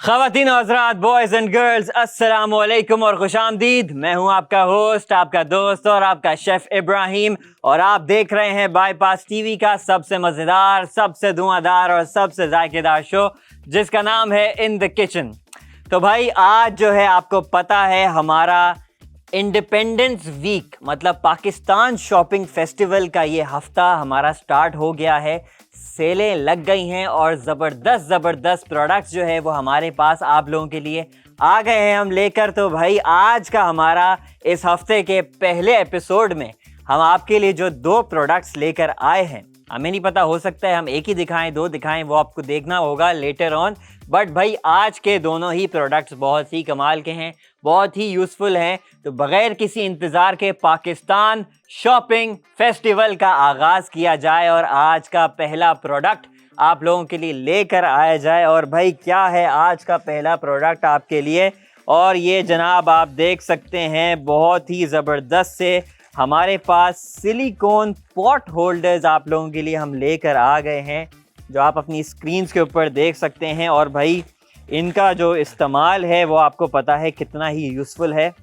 ख़वातीन और हज़रात, boys and girls, अस्सलाम वालेकुम और खुशामदीद। मैं हूं आपका होस्ट, आपका दोस्त और आपका शेफ़ इब्राहिम, और आप देख रहे हैं बाईपास टीवी का सबसे मज़ेदार, सबसे धुआंधार और सबसे जायकेदार शो, जिसका नाम है इन द किचन। तो भाई आज जो है, आपको पता है, हमारा इंडिपेंडेंस वीक मतलब पाकिस्तान शॉपिंग फेस्टिवल का ये हफ्ता हमारा स्टार्ट हो गया है। सेलें लग गई हैं और ज़बरदस्त प्रोडक्ट्स जो है वो हमारे पास आप लोगों के लिए आ गए हैं हम लेकर। तो भाई आज का हमारा इस हफ्ते के पहले एपिसोड में हम आपके लिए जो दो प्रोडक्ट्स लेकर आए हैं, हमें नहीं पता, हो सकता है हम एक ही दिखाएं, दो दिखाएं, वो आपको देखना होगा लेटर ऑन। बट भाई आज के दोनों ही प्रोडक्ट्स बहुत ही कमाल के हैं, बहुत ही यूज़फुल हैं। तो बग़ैर किसी इंतज़ार के पाकिस्तान शॉपिंग फेस्टिवल का आगाज़ किया जाए और आज का पहला प्रोडक्ट आप लोगों के लिए लेकर आया जाए। और भाई क्या है आज का पहला प्रोडक्ट आपके लिए, और ये जनाब आप देख सकते हैं बहुत ही ज़बरदस्त से हमारे पास सिलिकॉन पॉट होल्डर्स आप लोगों के लिए हम लेकर आ गए हैं, जो आप अपनी स्क्रीन्स के ऊपर देख सकते हैं। और भाई इनका जो इस्तेमाल है वो आपको पता है कितना ही यूज़फुल है।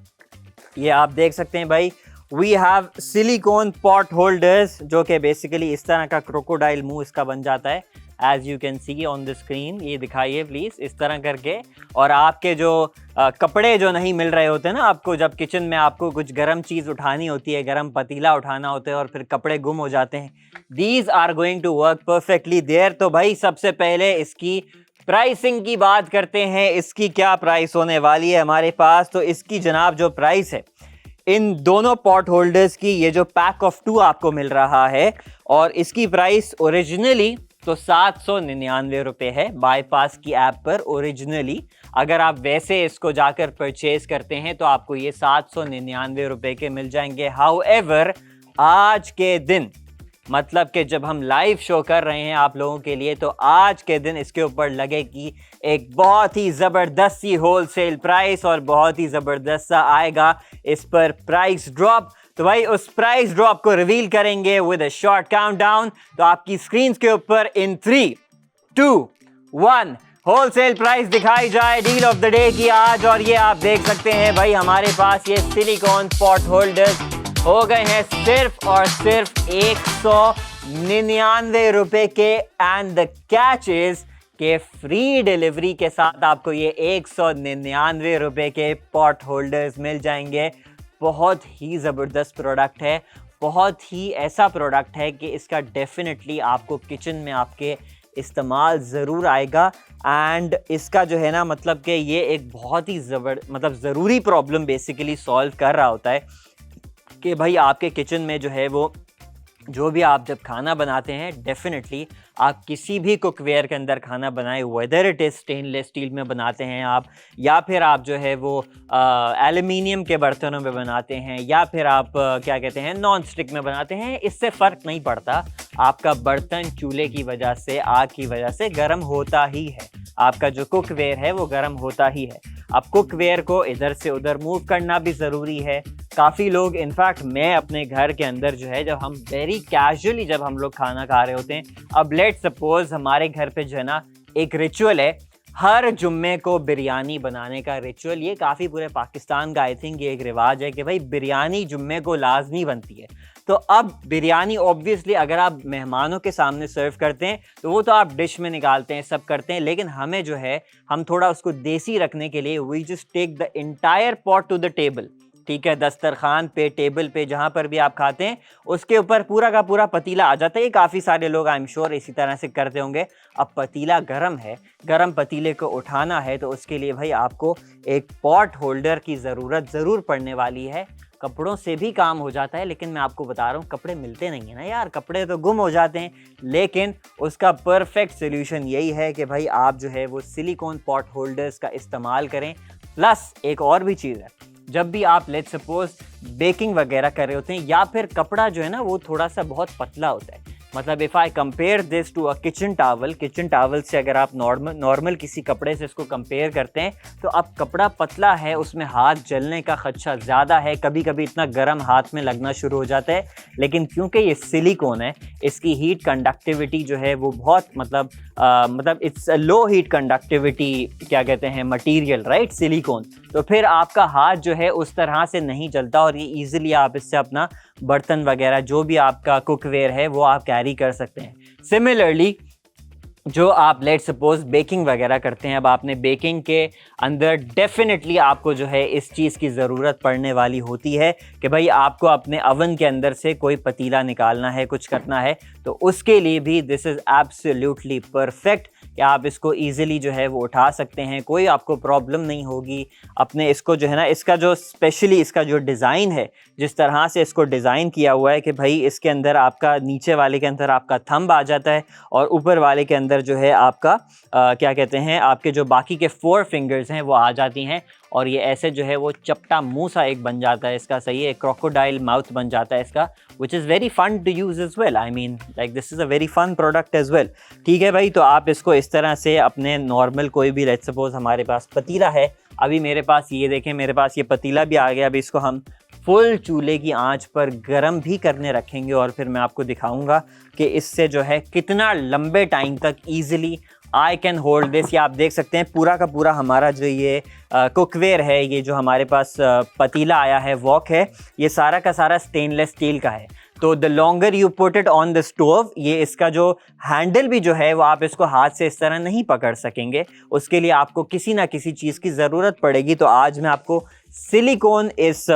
ये आप देख सकते हैं भाई, we have silicone pot holders, जो कि बेसिकली इस तरह का क्रोकोडाइल मुंह इसका बन जाता है, as you can see on the screen. ये दिखाइए प्लीज़ इस तरह करके। और आपके जो कपड़े जो नहीं मिल रहे होते हैं ना आपको, जब किचन में आपको कुछ गर्म चीज़ उठानी होती है, गर्म पतीला उठाना होता है और फिर कपड़े गुम हो जाते हैं, these are going to work perfectly there. तो भाई सबसे पहले इसकी प्राइसिंग की बात करते हैं, इसकी क्या प्राइस होने वाली है हमारे पास। तो इसकी जनाब जो प्राइस है इन दोनों पॉट होल्डर्स की, ये जो पैक ऑफ 2 आपको मिल रहा है, और इसकी प्राइस ओरिजिनली तो 799 रुपये है बाईपास की ऐप पर ओरिजिनली। अगर आप वैसे इसको जाकर परचेज करते हैं तो आपको ये 799 रुपये के मिल जाएंगे। हाउएवर आज के दिन, मतलब कि जब हम लाइव शो कर रहे हैं आप लोगों के लिए, तो आज के दिन इसके ऊपर लगेगी एक बहुत ही ज़बरदस्त सी होलसेल प्राइस, और बहुत ही ज़बरदस्त सा आएगा इस पर प्राइस ड्रॉप। तो भाई उस प्राइस ड्रॉप को रिवील करेंगे विद अ शॉर्ट काउंटडाउन। तो आपकी स्क्रीन्स के ऊपर इन 3, 2, 1 होलसेल प्राइस दिखाई जाए डील ऑफ द डे की आज। और ये आप देख सकते हैं भाई, हमारे पास ये सिलिकॉन पॉट होल्डर्स हो गए हैं सिर्फ और सिर्फ 199 रुपए के। एंड द कैच इज के फ्री डिलीवरी के साथ आपको ये 199 रुपए के पॉट होल्डर्स मिल जाएंगे। बहुत ही ज़बरदस्त प्रोडक्ट है, बहुत ही ऐसा प्रोडक्ट है कि इसका डेफिनेटली आपको किचन में आपके इस्तेमाल ज़रूर आएगा। एंड इसका जो है ना, मतलब कि ये एक बहुत ही ज़रूरी प्रॉब्लम बेसिकली सॉल्व कर रहा होता है कि भाई आपके किचन में जो है वो, जो भी आप जब खाना बनाते हैं, डेफिनेटली आप किसी भी कुकवेयर के अंदर खाना बनाएं, whether it is stainless steel में बनाते हैं आप, या फिर आप जो है वो एल्युमिनियम के बर्तनों में बनाते हैं, या फिर आप क्या कहते हैं नॉन स्टिक में बनाते हैं, इससे फ़र्क नहीं पड़ता। आपका बर्तन चूल्हे की वजह से, आग की वजह से गर्म होता ही है, आपका जो कुकवेयर है वो गर्म होता ही है। अब कुकवेयर को इधर से उधर मूव करना भी ज़रूरी है। काफ़ी लोग, इनफैक्ट मैं अपने घर के अंदर जो है, जब हम वेरी कैजुअली जब हम लोग खाना खा रहे होते हैं, अब लेट्स सपोज हमारे घर पे जो है ना एक रिचुअल है, हर जुम्मे को बिरयानी बनाने का रिचुअल, ये काफ़ी पूरे पाकिस्तान का आई थिंक ये एक रिवाज है कि भाई बिरयानी जुम्मे को लाजमी बनती है। तो अब बिरयानी ऑब्वियसली अगर आप मेहमानों के सामने सर्व करते हैं तो वो तो आप डिश में निकालते हैं, सब करते हैं, लेकिन हमें जो है, हम थोड़ा उसको देसी रखने के लिए we just take the entire pot to the table. ठीक है, दस्तरखान पे, टेबल पे, जहाँ पर भी आप खाते हैं, उसके ऊपर पूरा का पूरा पतीला आ जाता है। काफ़ी सारे लोग आई एम श्योर इसी तरह से करते होंगे। अब पतीला गर्म है, गर्म पतीले को उठाना है, तो उसके लिए भाई आपको एक पॉट होल्डर की ज़रूरत ज़रूर पड़ने वाली है। कपड़ों से भी काम हो जाता है, लेकिन मैं आपको बता रहा हूँ कपड़े मिलते नहीं हैं ना यार, कपड़े तो गुम हो जाते हैं। लेकिन उसका परफेक्ट सोल्यूशन यही है कि भाई आप जो है वो सिलिकॉन पॉट होल्डर्स का इस्तेमाल करें। प्लस एक और भी चीज़ है, जब भी आप लेट्स सपोज बेकिंग वगैरह कर रहे होते हैं, या फिर कपड़ा जो है ना वो थोड़ा सा बहुत पतला होता है, मतलब if I compare this to a kitchen towel से अगर आप नॉर्मल किसी कपड़े से इसको कंपेयर करते हैं तो अब कपड़ा पतला है, उसमें हाथ जलने का खदशा ज़्यादा है, कभी कभी इतना गर्म हाथ में लगना शुरू हो जाता है। लेकिन क्योंकि ये सिलिकॉन है, इसकी हीट कंडक्टिविटी जो है वो बहुत मतलब इट्स लो हीट कंडक्टिविटी क्या कहते हैं मटेरियल, राइट, सिलिकॉन। तो फिर आपका हाथ जो है उस तरह से नहीं जलता और ये ईजिली आप इससे अपना बर्तन वगैरह जो भी आपका कुकवेयर है वो आप कैरी कर सकते हैं। सिमिलरली जो आप लेट सपोज बेकिंग वगैरह करते हैं, अब आपने बेकिंग के अंदर डेफिनेटली आपको जो है इस चीज़ की ज़रूरत पड़ने वाली होती है कि भाई आपको अपने अवन के अंदर से कोई पतीला निकालना है, कुछ करना है, तो उसके लिए भी दिस इज़ एब्सोल्युटली परफेक्ट कि आप इसको ईजिली जो है वो उठा सकते हैं, कोई आपको प्रॉब्लम नहीं होगी। अपने इसको जो है ना, इसका जो स्पेशली इसका जो डिज़ाइन है, जिस तरह से इसको डिज़ाइन किया हुआ है कि भाई इसके अंदर आपका नीचे वाले के अंदर आपका थंब आ जाता है और ऊपर वाले के अंदर जो है आपका क्या कहते हैं आपके जो बाकी के 4 फिंगर्स हैं वो आ जाती हैं और ये ऐसे जो है वो चपटा मुंह सा एक बन जाता है इसका, सही है, क्रोकोडाइल माउथ बन जाता है इसका, which is very fun to use as well. I mean like this is a very fun product as well. ठीक है भाई, तो आप इसको इस तरह से अपने नॉर्मल कोई भी, लेट्स सपोज हमारे पास पतीला है, अभी मेरे पास ये देखें, मेरे पास ये पतीला भी आ गया, अभी इसको हम फुल चूल्हे की आंच पर गर्म भी करने रखेंगे और फिर मैं आपको दिखाऊंगा कि इससे जो है कितना लंबे टाइम तक easily I can hold this. या आप देख सकते हैं पूरा का पूरा हमारा जो ये कुकवेयर है, ये जो हमारे पास पतीला आया है, वॉक है, ये सारा का सारा स्टेनलेस स्टील का है। तो the longer you put it on the stove, ये इसका जो हैंडल भी जो है वो आप इसको हाथ से इस तरह नहीं पकड़ सकेंगे, उसके लिए आपको किसी ना किसी चीज़ की ज़रूरत पड़ेगी। तो आज मैं आपको सिलिकॉन इस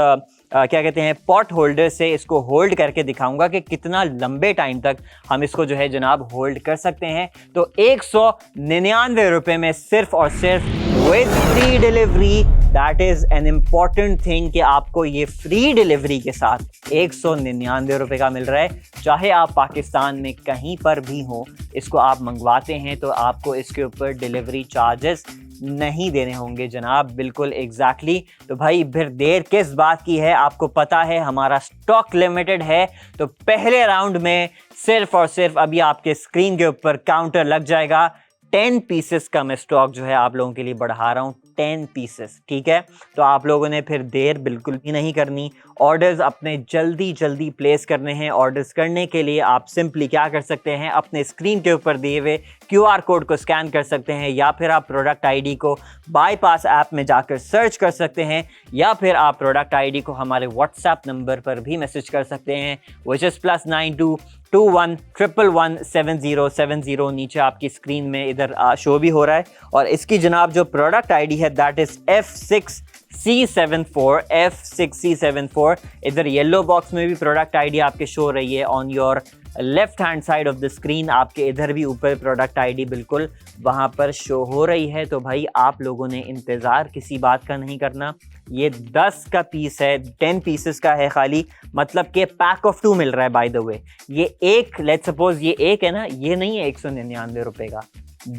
क्या कहते हैं पॉट होल्डर से इसको होल्ड करके दिखाऊंगा कि कितना लंबे टाइम तक हम इसको जो है जनाब होल्ड कर सकते हैं। तो 199 रुपये में सिर्फ और सिर्फ with free delivery, that is an important thing कि आपको ये फ्री डिलीवरी के साथ 199 रुपये का मिल रहा है। चाहे आप पाकिस्तान में कहीं पर भी हो, इसको आप मंगवाते हैं तो आपको इसके ऊपर डिलीवरी चार्जेस नहीं देने होंगे जनाब, बिल्कुल एग्जैक्टली। तो भाई फिर देर किस बात की है, आपको पता है हमारा स्टॉक लिमिटेड है। तो पहले राउंड में सिर्फ और सिर्फ अभी आपके स्क्रीन के ऊपर काउंटर लग जाएगा, 10 पीसेस का मैं स्टॉक जो है आप लोगों के लिए बढ़ा रहा हूँ, 10 पीसेस, ठीक है। तो आप लोगों ने फिर देर बिल्कुल भी नहीं करनी, ऑर्डर्स अपने जल्दी प्लेस करने हैं। ऑर्डर्स करने के लिए आप सिंपली क्या कर सकते हैं, अपने स्क्रीन के ऊपर दिए हुए QR कोड को स्कैन कर सकते हैं, या फिर आप प्रोडक्ट ID को बाईपास ऐप में जाकर सर्च कर सकते हैं, या फिर आप प्रोडक्ट ID को हमारे WhatsApp नंबर पर भी मैसेज कर सकते हैं, विच इज़ +92 21 111 7070। नीचे आपकी स्क्रीन में इधर शो भी हो रहा है। और इसकी जनाब जो प्रोडक्ट ID है दैट इज़ F6C74। इधर येलो बॉक्स में भी प्रोडक्ट ID आपके शो हो रही है on your left hand side of the screen, आपके इधर भी ऊपर प्रोडक्ट ID बिल्कुल वहाँ पर शो हो रही है। तो भाई आप लोगों ने इंतज़ार किसी बात का नहीं करना। ये 10 का पीस है, 10 पीसेस का है खाली, मतलब कि पैक ऑफ 2 मिल रहा है बाय द वे। ये एक, लेट्स सपोज ये एक है ना, ये नहीं है 199 रुपये का,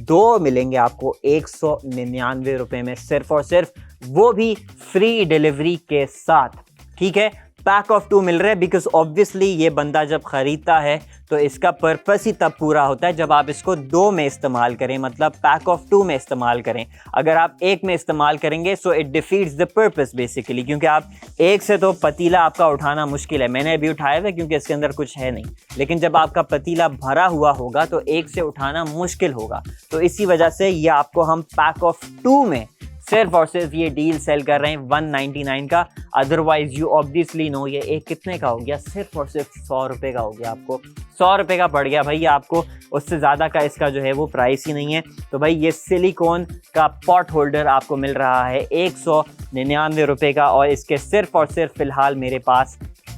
2 मिलेंगे आपको 199 रुपये में सिर्फ और सिर्फ, वो भी फ्री डिलीवरी के साथ, ठीक है। पैक ऑफ 2 मिल रहे हैं बिकॉज ऑब्वियसली ये बंदा जब ख़रीदता है तो इसका पर्पस ही तब पूरा होता है जब आप इसको 2 में इस्तेमाल करें, मतलब पैक ऑफ 2 में इस्तेमाल करें। अगर आप एक में इस्तेमाल करेंगे so it defeats the purpose basically, क्योंकि आप एक से तो पतीला आपका उठाना मुश्किल है, मैंने अभी उठाया हुआ क्योंकि इसके अंदर कुछ है नहीं, लेकिन जब आपका पतीला भरा हुआ होगा तो एक से उठाना मुश्किल होगा। तो इसी वजह से ये आपको हम पैक ऑफ 2 में सिर्फ और सिर्फ ये डील सेल कर रहे हैं 199 का। अदरवाइज यू ऑब्वियसली नो ये एक कितने का हो गया, सिर्फ और सिर्फ 100 रुपये का हो गया, आपको 100 रुपये का पड़ गया भाई, आपको उससे ज़्यादा का इसका जो है वो प्राइस ही नहीं है। तो भाई ये सिलिकॉन का पॉट होल्डर आपको मिल रहा है 199 रुपये का, और इसके सिर्फ और सिर्फ फ़िलहाल मेरे पास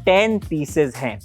10 पीसेज हैं।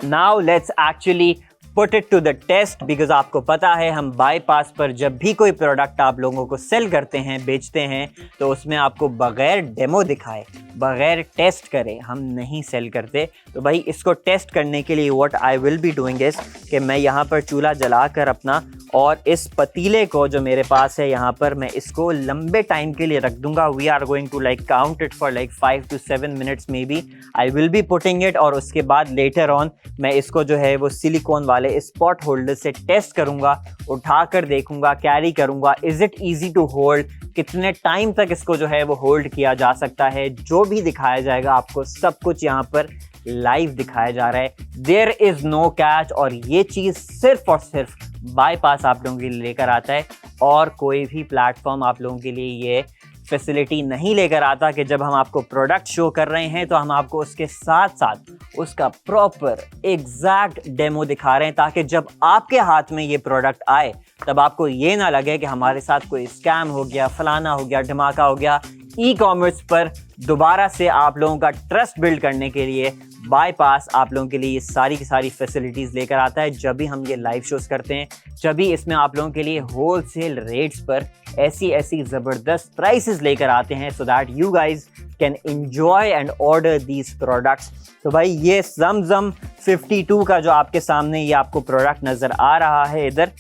Now let's actually put it to the test, because आपको पता है हम बाईपास पर जब भी कोई प्रोडक्ट आप लोगों को सेल करते हैं, बेचते हैं, तो उसमें आपको बगैर डेमो दिखाए, बगैर टेस्ट करे हम नहीं सेल करते। तो भाई इसको टेस्ट करने के लिए what I will be doing is कि मैं यहाँ पर चूल्हा जलाकर अपना और इस पतीले को जो मेरे पास है यहाँ पर, मैं इसको लंबे टाइम के लिए रख दूंगा। We are going to like count it for like 5 to 7 minutes maybe I will be putting it. और उसके बाद लेटर ऑन मैं इसको जो है वो सिलिकॉन वाले इस पॉट होल्डर से टेस्ट करूंगा, उठाकर देखूंगा, कैरी करूंगा, is it easy to hold, कितने टाइम तक इसको जो है वो होल्ड किया जा सकता है। जो भी दिखाया जाएगा आपको सब कुछ यहाँ पर लाइव दिखाया जा रहा है। There is no catch. और ये चीज़ सिर्फ और सिर्फ बाईपास आप लोगों के लिए लेकर आता है, और कोई भी प्लेटफॉर्म आप लोगों के लिए ये फैसिलिटी नहीं लेकर आता कि जब हम आपको प्रोडक्ट शो कर रहे हैं तो हम आपको उसके साथ साथ उसका प्रॉपर एग्जैक्ट डेमो दिखा रहे हैं, ताकि जब आपके हाथ में ये प्रोडक्ट आए तब आपको ये ना लगे कि हमारे साथ कोई स्कैम हो गया, फलाना हो गया, धमाका हो गया। ई कॉमर्स पर दोबारा से आप लोगों का ट्रस्ट बिल्ड करने के लिए बाईपास आप लोगों के लिए ये सारी की सारी फैसिलिटीज़ लेकर आता है। जब भी हम ये लाइव शोज़ करते हैं, जब भी इसमें आप लोगों के लिए होलसेल रेट्स पर ऐसी ऐसी ज़बरदस्त प्राइसेस लेकर आते हैं, so that you guys can enjoy and order these products. तो भाई ये ज़मज़म 52 का जो आपके सामने ये आपको प्रोडक्ट नज़र आ रहा है इधर,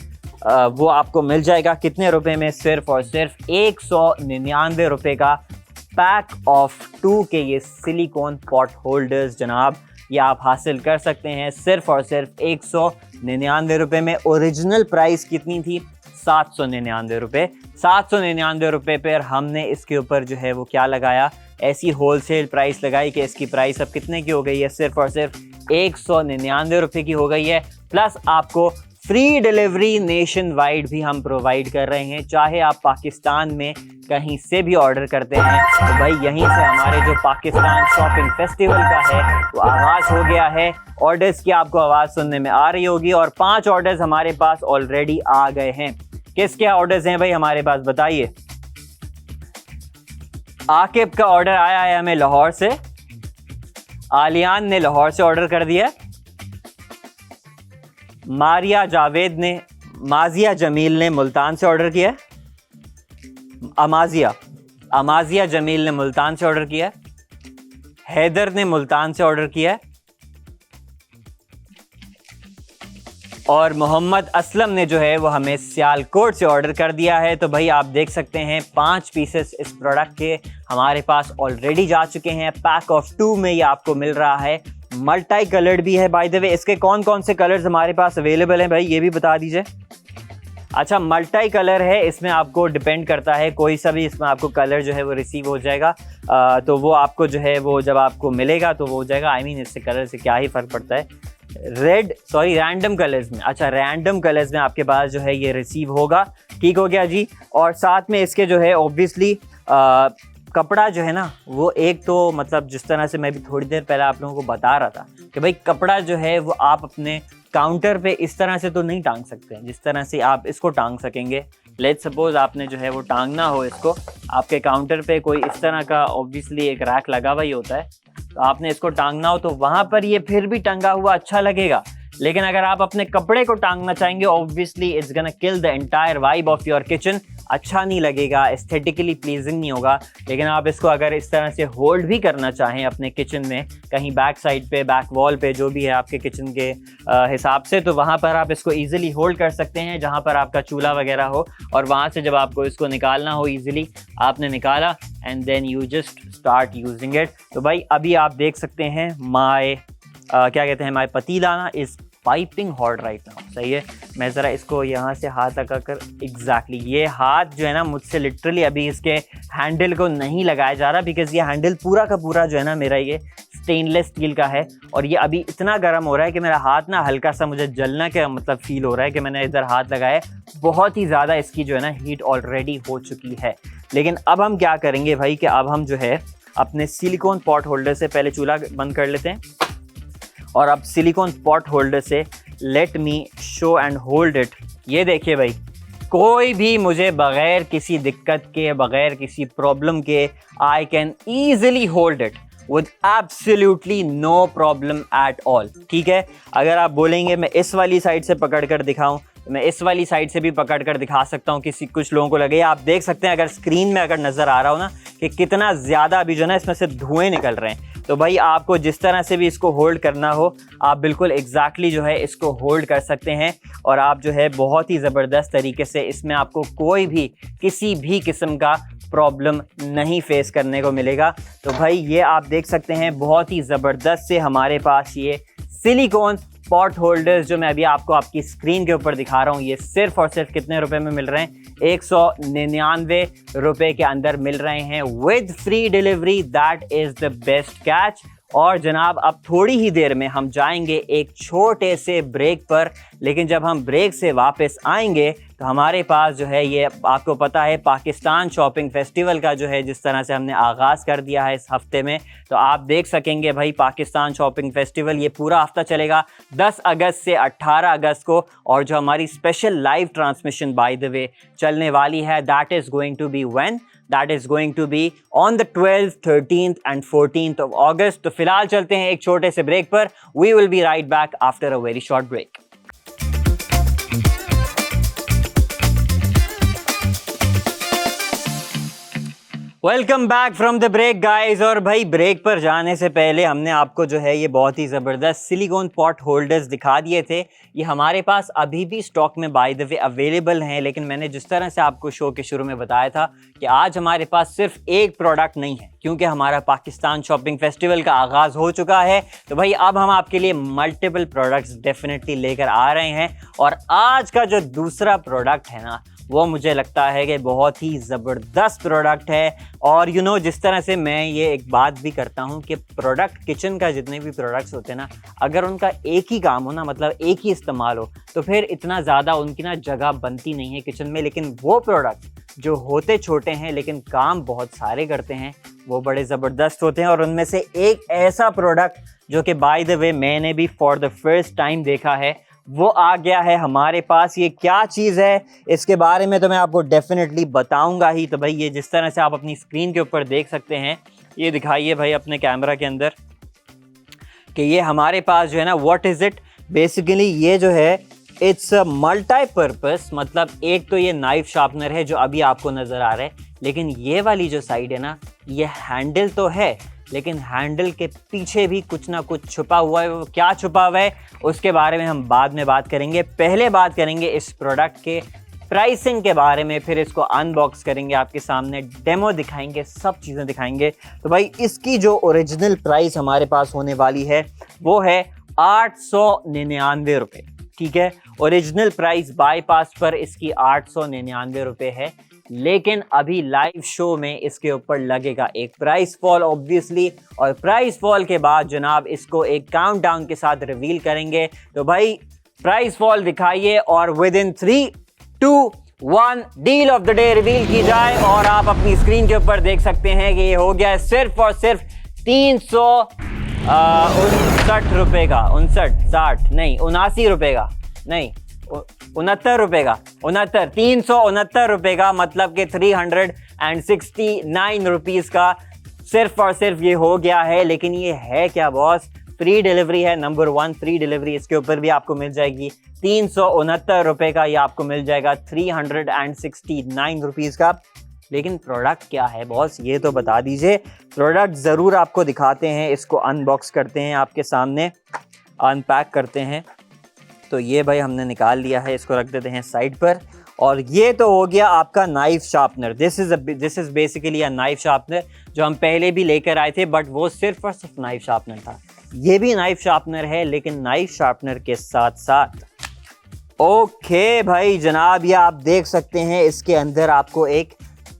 वो आपको मिल जाएगा कितने रुपए में? सिर्फ और सिर्फ 199 रुपये का पैक ऑफ 2 के ये सिलिकॉन पॉट होल्डर्स जनाब, ये आप हासिल कर सकते हैं सिर्फ और सिर्फ 199 रुपये में। ओरिजिनल प्राइस कितनी थी? 799 रुपये। 799 रुपये पर हमने इसके ऊपर जो है वो क्या लगाया, ऐसी होलसेल प्राइस लगाई कि इसकी प्राइस अब कितने की हो गई है? सिर्फ और सिर्फ 199 रुपये की हो गई है। प्लस आपको फ्री डिलीवरी नेशन वाइड भी हम प्रोवाइड कर रहे हैं। चाहे आप पाकिस्तान में कहीं से भी ऑर्डर करते हैं तो भाई यहीं से हमारे जो पाकिस्तान शॉपिंग फेस्टिवल का है वो आगाज़ हो गया है। ऑर्डर्स की आपको आवाज़ सुनने में आ रही होगी, और 5 ऑर्डर्स हमारे पास ऑलरेडी आ गए हैं। किस क्या ऑर्डर्स हैं भाई हमारे पास, बताइए। आकिब का ऑर्डर आया है हमें लाहौर से, आलियान ने लाहौर से ऑर्डर कर दिया, माजिया जमील ने मुल्तान से ऑर्डर किया, अमाजिया जमील ने मुल्तान से ऑर्डर किया, हैदर ने मुल्तान से ऑर्डर किया, और मोहम्मद असलम ने जो है वो हमें सियालकोट से ऑर्डर कर दिया है। तो भाई आप देख सकते हैं 5 पीसेस इस प्रोडक्ट के हमारे पास ऑलरेडी जा चुके हैं। पैक ऑफ 2 में ये आपको मिल रहा है, मल्टी कलर्ड भी है। बाय द वे इसके कौन कौन से कलर्स हमारे पास अवेलेबल हैं भाई, ये भी बता दीजिए। अच्छा, मल्टी कलर है, इसमें आपको डिपेंड करता है, कोई सा भी इसमें आपको कलर जो है वो रिसीव हो जाएगा। तो वो आपको जो है वो जब आपको मिलेगा तो वो हो जाएगा। आई मीन इससे कलर से क्या ही फ़र्क पड़ता है। रैंडम कलर्स में, अच्छा रैंडम कलर्स में आपके पास जो है ये रिसीव होगा। ठीक हो गया जी। और साथ में इसके जो है ऑब्वियसली कपड़ा जो है ना वो एक तो मतलब जिस तरह से मैं भी थोड़ी देर पहले आप लोगों को बता रहा था कि भाई कपड़ा जो है वो आप अपने काउंटर पे इस तरह से तो नहीं टांग सकते हैं जिस तरह से आप इसको टांग सकेंगे। लेट्स सपोज आपने जो है वो टांगना हो इसको, आपके काउंटर पे कोई इस तरह का ऑब्वियसली एक रैक लगा हुआ ही होता है, तो आपने इसको टांगना हो तो वहाँ पर ये फिर भी टंगा हुआ अच्छा लगेगा। लेकिन अगर आप अपने कपड़े को टांगना चाहेंगे obviously it's gonna kill the entire vibe of your kitchen, अच्छा नहीं लगेगा, एस्थेटिकली प्लीजिंग नहीं होगा। लेकिन आप इसको अगर इस तरह से होल्ड भी करना चाहें अपने किचन में कहीं बैक साइड पे, बैक वॉल पे, जो भी है आपके किचन के हिसाब से, तो वहाँ पर आप इसको ईजिली होल्ड कर सकते हैं जहाँ पर आपका चूल्हा वगैरह हो। और वहाँ से जब आपको इसको निकालना हो ईजिली आपने निकाला and then you just start using it. तो भाई अभी आप देख सकते हैं क्या कहते हैं माय पतीला is piping hot right now. सही है, मैं ज़रा इसको यहाँ से हाथ लगा कर एग्जैक्टली ये हाथ जो है ना मुझसे लिटरली अभी इसके हैंडल को नहीं लगाया जा रहा, बिकॉज ये हैंडल पूरा का पूरा जो है ना मेरा ये स्टेनलेस स्टील का है और ये अभी इतना गर्म हो रहा है कि मेरा हाथ ना हल्का सा मुझे जलना का मतलब फील हो रहा है कि मैंने इधर हाथ लगाया। बहुत ही ज़्यादा इसकी जो है ना हीट ऑलरेडी हो चुकी है। लेकिन अब हम क्या करेंगे भाई कि अब हम जो है अपने सिलिकॉन पॉट होल्डर से पहले चूल्हा बंद कर लेते हैं और अब सिलिकॉन पॉट होल्डर से let me show and hold it. ये देखिए भाई, कोई भी मुझे बगैर किसी दिक्कत के, बगैर किसी प्रॉब्लम के I can easily hold it with absolutely no problem at all. ठीक है, अगर आप बोलेंगे मैं इस वाली साइड से पकड़ कर दिखाऊं तो मैं इस वाली साइड से भी पकड़ कर दिखा सकता हूं, कुछ लोगों को लगे। आप देख सकते हैं अगर स्क्रीन में अगर नज़र आ रहा हो ना कि कितना ज़्यादा अभी जो है ना इसमें से धुएं निकल रहे हैं। तो भाई आपको जिस तरह से भी इसको होल्ड करना हो आप बिल्कुल एग्जैक्टली जो है इसको होल्ड कर सकते हैं और आप जो है बहुत ही ज़बरदस्त तरीके से इसमें आपको कोई भी किसी भी किस्म का प्रॉब्लम नहीं फेस करने को मिलेगा। तो भाई ये आप देख सकते हैं बहुत ही ज़बरदस्त से हमारे पास ये सिलिकॉन पॉट होल्डर्स जो मैं अभी आपको आपकी स्क्रीन के ऊपर दिखा रहा हूँ, ये सिर्फ और सिर्फ कितने रुपए में मिल रहे हैं? 199 रुपए के अंदर मिल रहे हैं with free delivery. That is the best catch. और जनाब अब थोड़ी ही देर में हम जाएंगे एक छोटे से ब्रेक पर, लेकिन जब हम ब्रेक से वापस आएंगे तो हमारे पास जो है ये आपको पता है पाकिस्तान शॉपिंग फेस्टिवल का जो है जिस तरह से हमने आगाज़ कर दिया है इस हफ्ते में, तो आप देख सकेंगे भाई पाकिस्तान शॉपिंग फेस्टिवल ये पूरा हफ्ता चलेगा 10 अगस्त से 18 अगस्त को। और जो हमारी special live transmission by the way चलने वाली है that is going to be when? That is going to be on the 12th, 13th and 14th of August. तो फिलहाल चलते हैं एक छोटे से ब्रेक पर। We will be right back after a very short break. Welcome back from the break guys. और भाई ब्रेक पर जाने से पहले हमने आपको जो है ये बहुत ही ज़बरदस्त सिलिकॉन पॉट होल्डर्स दिखा दिए थे। ये हमारे पास अभी भी स्टॉक में बाय द वे अवेलेबल हैं, लेकिन मैंने जिस तरह से आपको शो के शुरू में बताया था कि आज हमारे पास सिर्फ एक प्रोडक्ट नहीं है, क्योंकि हमारा पाकिस्तान शॉपिंग फेस्टिवल का आगाज़ हो चुका है। तो भाई अब हम आपके लिए मल्टीपल प्रोडक्ट्स डेफिनेटली लेकर आ रहे हैं। और आज का जो दूसरा प्रोडक्ट है ना वो मुझे लगता है कि बहुत ही ज़बरदस्त प्रोडक्ट है। और जिस तरह से मैं ये एक बात भी करता हूँ कि प्रोडक्ट किचन का जितने भी प्रोडक्ट्स होते हैं ना, अगर उनका एक ही काम हो ना, मतलब एक ही इस्तेमाल हो, तो फिर इतना ज़्यादा उनकी ना जगह बनती नहीं है किचन में। लेकिन वो प्रोडक्ट जो होते छोटे हैं लेकिन काम बहुत सारे करते हैं वो बड़े ज़बरदस्त होते हैं। और उनमें से एक ऐसा प्रोडक्ट जो कि बाय द वे मैंने भी फॉर द फर्स्ट टाइम देखा है वो आ गया है हमारे पास। ये क्या चीज़ है इसके बारे में तो मैं आपको डेफिनेटली बताऊंगा ही। तो भाई ये जिस तरह से आप अपनी स्क्रीन के ऊपर देख सकते हैं, ये दिखाइए भाई अपने कैमरा के अंदर कि ये हमारे पास जो है ना व्हाट इज़ इट बेसिकली, ये जो है इट्स मल्टीपर्पस। मतलब एक तो ये नाइफ शार्पनर है जो अभी आपको नज़र आ रहा है, लेकिन ये वाली जो साइड है ना ये हैंडल तो है, लेकिन हैंडल के पीछे भी कुछ ना कुछ छुपा हुआ है। वो क्या छुपा हुआ है उसके बारे में हम बाद में बात करेंगे। पहले बात करेंगे इस प्रोडक्ट के प्राइसिंग के बारे में, फिर इसको अनबॉक्स करेंगे, आपके सामने डेमो दिखाएंगे, सब चीज़ें दिखाएंगे। तो भाई इसकी जो ओरिजिनल प्राइस हमारे पास होने वाली है वो है 899 रुपये। ठीक है, ओरिजिनल प्राइस बाईपास पर इसकी 899 रुपये है, लेकिन अभी लाइव शो में इसके ऊपर लगेगा एक प्राइस फॉल ऑब्वियसली। और प्राइस फॉल के बाद जनाब इसको एक काउंटडाउन के साथ रिवील करेंगे। तो भाई प्राइस फॉल दिखाइए और with in 3, 2, 1 deal of the day reveal की जाए। और आप अपनी स्क्रीन के ऊपर देख सकते हैं कि ये हो गया है सिर्फ और सिर्फ 359 रुपए का, 79 रुपए का, नहीं 69 रुपए का, 369 रुपए का, मतलब कि 369 रुपीज़ का सिर्फ और सिर्फ ये हो गया है। लेकिन ये है क्या बॉस? फ्री डिलीवरी है, नंबर 1 फ्री डिलीवरी इसके ऊपर भी आपको मिल जाएगी। 369 रुपए का ये आपको मिल जाएगा 369 रुपीज़ का। लेकिन प्रोडक्ट क्या है बॉस ये तो बता दीजिए। प्रोडक्ट ज़रूर आपको दिखाते हैं, इसको अनबॉक्स करते हैं, आपके सामने अनपैक करते हैं। तो ये भाई हमने निकाल लिया है, इसको रख देते हैं साइड पर। और ये तो हो गया आपका knife sharpener. This is basically a knife sharpener जो हम पहले भी लेकर आए थे, बट वो सिर्फ और सिर्फ नाइफ शार्पनर था। ये भी नाइफ शार्पनर है, लेकिन नाइफ शार्पनर के साथ साथ ओके भाई जनाब ये आप देख सकते हैं इसके अंदर आपको एक